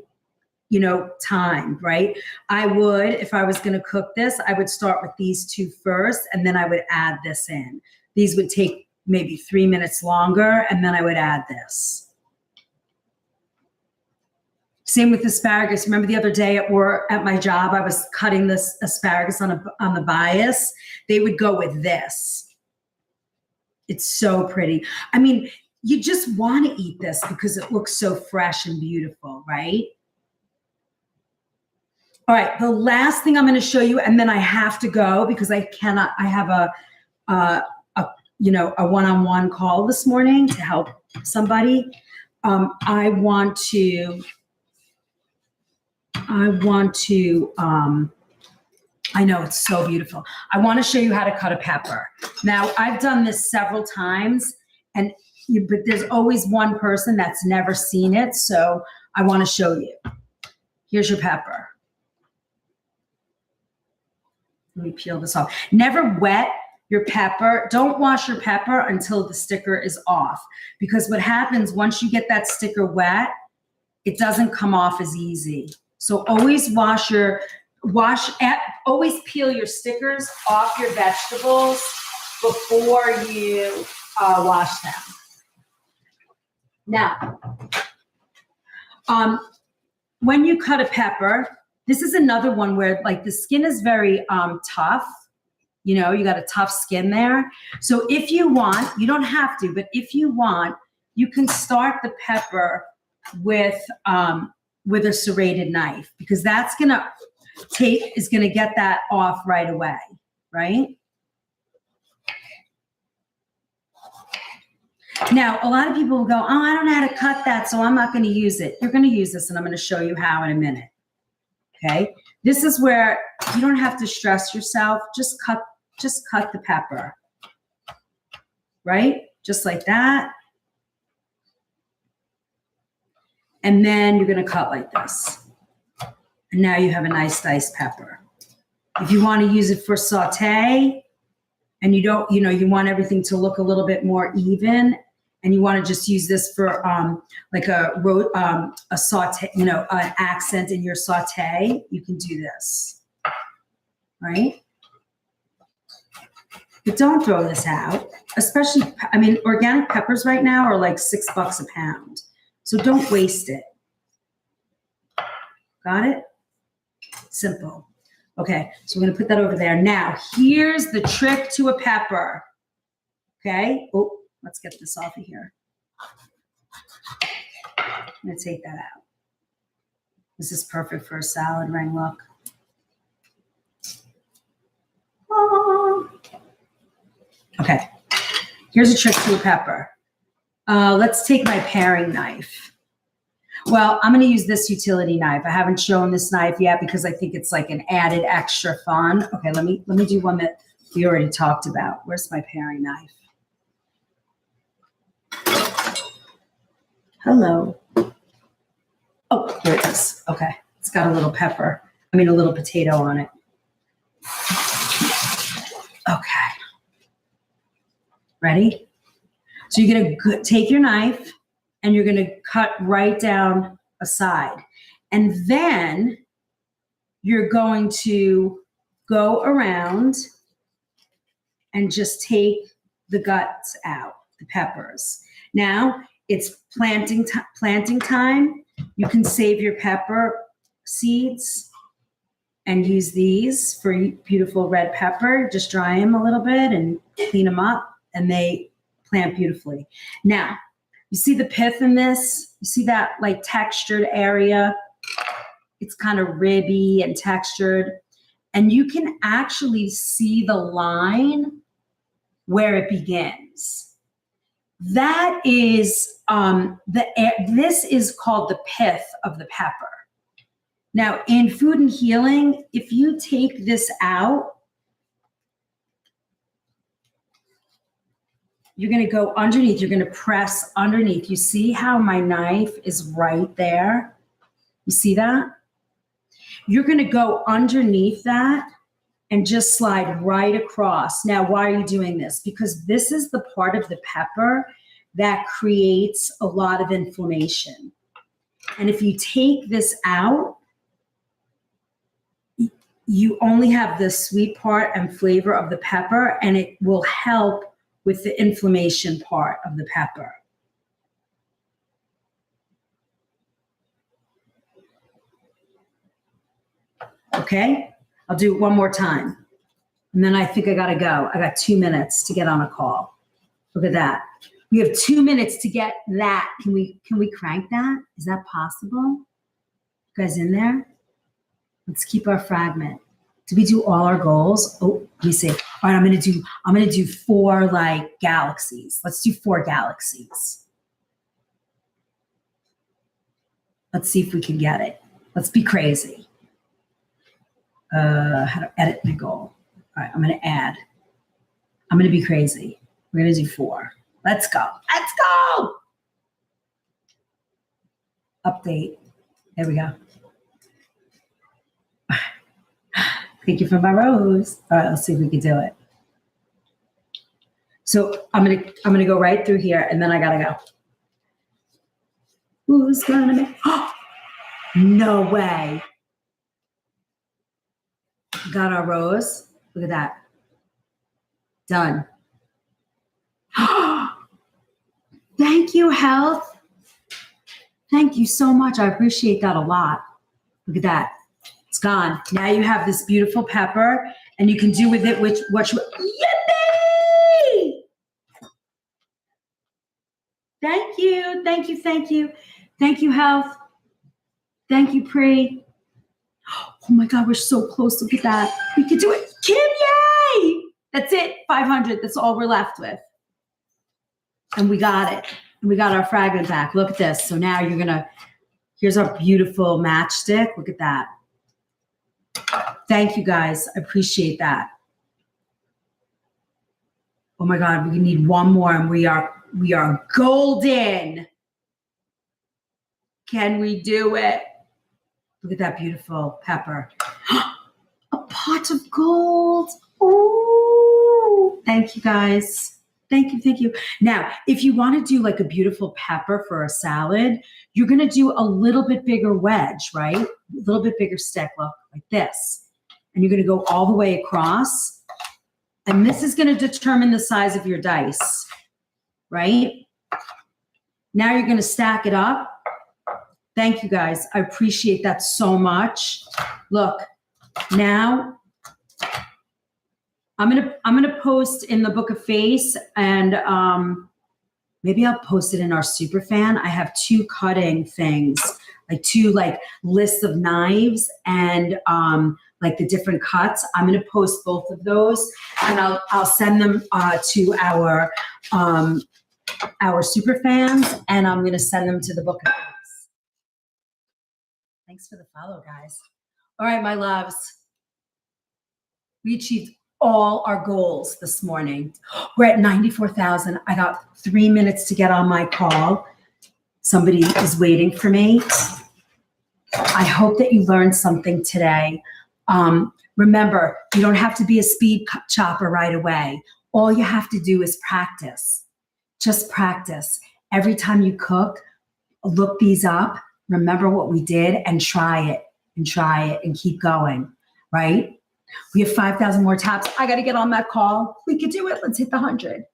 time, right? I would, if I was going to cook this, I would start with these 2 first, and then I would add this in. These would take maybe 3 minutes longer, and then I would add this. Same with asparagus. Remember the other day at my job, I was cutting this asparagus on the bias. They would go with this. It's so pretty. I mean, you just want to eat this because it looks so fresh and beautiful, right? All right, the last thing I'm going to show you, and then I have to go because I have a one-on-one call this morning to help somebody. I want to, I know it's so beautiful. I want to show you how to cut a pepper. Now, I've done this several times, but there's always one person that's never seen it, so I want to show you. Here's your pepper. Let me peel this off. Never wet your pepper. Don't wash your pepper until the sticker is off, because what happens once you get that sticker wet, it doesn't come off as easy. So always always peel your stickers off your vegetables before you wash them. Now, when you cut a pepper, this is another one where like the skin is very tough. You know, you got a tough skin there. So if you want, you don't have to, but if you want, you can start the pepper with a serrated knife, because that's gonna get that off right away, right? Now, a lot of people will go, oh, I don't know how to cut that, so I'm not going to use it. You're going to use this, and I'm going to show you how in a minute. Okay? This is where you don't have to stress yourself. Just cut the pepper. Right? Just like that. And then you're going to cut like this. And now you have a nice diced pepper. If you want to use it for saute, and you don't, you want everything to look a little bit more even, and you want to just use this for like a saute, an accent in your saute, you can do this, right? But don't throw this out, especially, organic peppers right now are like $6 a pound. So don't waste it. Got it? Simple. Okay, so we're going to put that over there. Now, here's the trick to a pepper. Okay? Oh, let's get this off of here. I'm going to take that out. This is perfect for a salad ring look. Oh. Okay, here's a trick to a pepper. Let's take my paring knife. Well, I'm going to use this utility knife. I haven't shown this knife yet because I think it's like an added extra fun. Okay, let me do one that we already talked about. Where's my paring knife? Hello. Oh, here it is. Okay, it's got a little a little potato on it. Okay. Ready? So you're going to take your knife and you're going to cut right down a side. And then you're going to go around and just take the guts out, the peppers. Now it's planting time. You can save your pepper seeds and use these for beautiful red pepper. Just dry them a little bit and clean them up, and they plant beautifully. Now, you see the pith in this? You see that like textured area? It's kind of ribby and textured. And you can actually see the line where it begins. That is, this is called the pith of the pepper. Now, in food and healing, if you take this out, you're going to go underneath. You're going to press underneath. You see how my knife is right there? You see that? You're going to go underneath that and just slide right across. Now, why are you doing this? Because this is the part of the pepper that creates a lot of inflammation. And if you take this out, you only have the sweet part and flavor of the pepper, and it will help with the inflammation part of the pepper. Okay, I'll do it one more time. And then I think I gotta go. I got 2 minutes to get on a call. Look at that. We have 2 minutes to get that. Can we crank that? Is that possible? You guys in there? Let's keep our fragment. Did we do all our goals? Oh, let me see. All right, I'm gonna do 4 like galaxies. Let's do 4 galaxies. Let's see if we can get it. Let's be crazy. How to edit my goal. All right, I'm gonna add. I'm gonna be crazy. We're gonna do 4. Let's go. Let's go. Update. There we go. Thank you for my rose. All right, let's see if we can do it. So I'm gonna go right through here, and then I gotta go. Who's gonna make? Oh, no way. Got our rose. Look at that. Done. Thank you, health. Thank you so much. I appreciate that a lot. Look at that. It's gone. Now you have this beautiful pepper, and you can do with it what you. Yippee! Thank you. Thank you. Thank you. Thank you, health. Thank you, Pri. Oh my God, we're so close. Look at that. We can do it. Kim, yay! That's it. 500. That's all we're left with. And we got it. And we got our fragment back. Look at this. So now here's our beautiful matchstick. Look at that. Thank you guys. I appreciate that. Oh my God, we need one more and we are golden. Can we do it? Look at that beautiful pepper. A pot of gold. Oh, thank you guys. Thank you, thank you. Now, if you want to do like a beautiful pepper for a salad, you're going to do a little bit bigger wedge, right? A little bit bigger stick, look, like this. And you're going to go all the way across. And this is going to determine the size of your dice, right? Now you're going to stack it up. Thank you guys. I appreciate that so much. Look, now I'm gonna post in the Book of Face, and maybe I'll post it in our super fan. I have 2 cutting things, like 2 like lists of knives and like the different cuts. I'm gonna post both of those, and I'll send them to our super fans, and I'm gonna send them to the Book of Face. Thanks for the follow, guys. All right, my loves. We achieved all our goals this morning. We're at 94,000. I got 3 minutes to get on my call. Somebody is waiting for me. I hope that you learned something today. Remember, you don't have to be a speed chopper right away. All you have to do is practice. Just practice. Every time you cook, look these up. Remember what we did and try it and keep going, right? We have 5,000 more taps. I got to get on that call. We could do it. Let's hit the 100.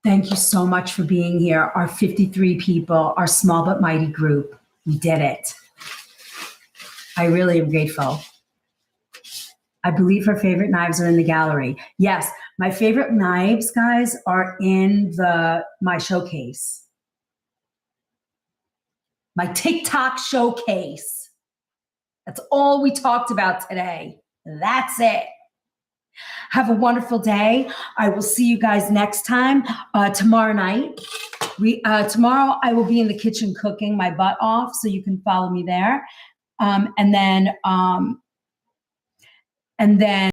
Thank you so much for being here. Our 53 people, our small but mighty group. We did it. I really am grateful. I believe her favorite knives are in the gallery. Yes, my favorite knives, guys, are in my showcase. My TikTok showcase. That's all we talked about today. That's it. Have a wonderful day. I will see you guys next time. Tomorrow night. Tomorrow I will be in the kitchen cooking my butt off, so you can follow me there. And then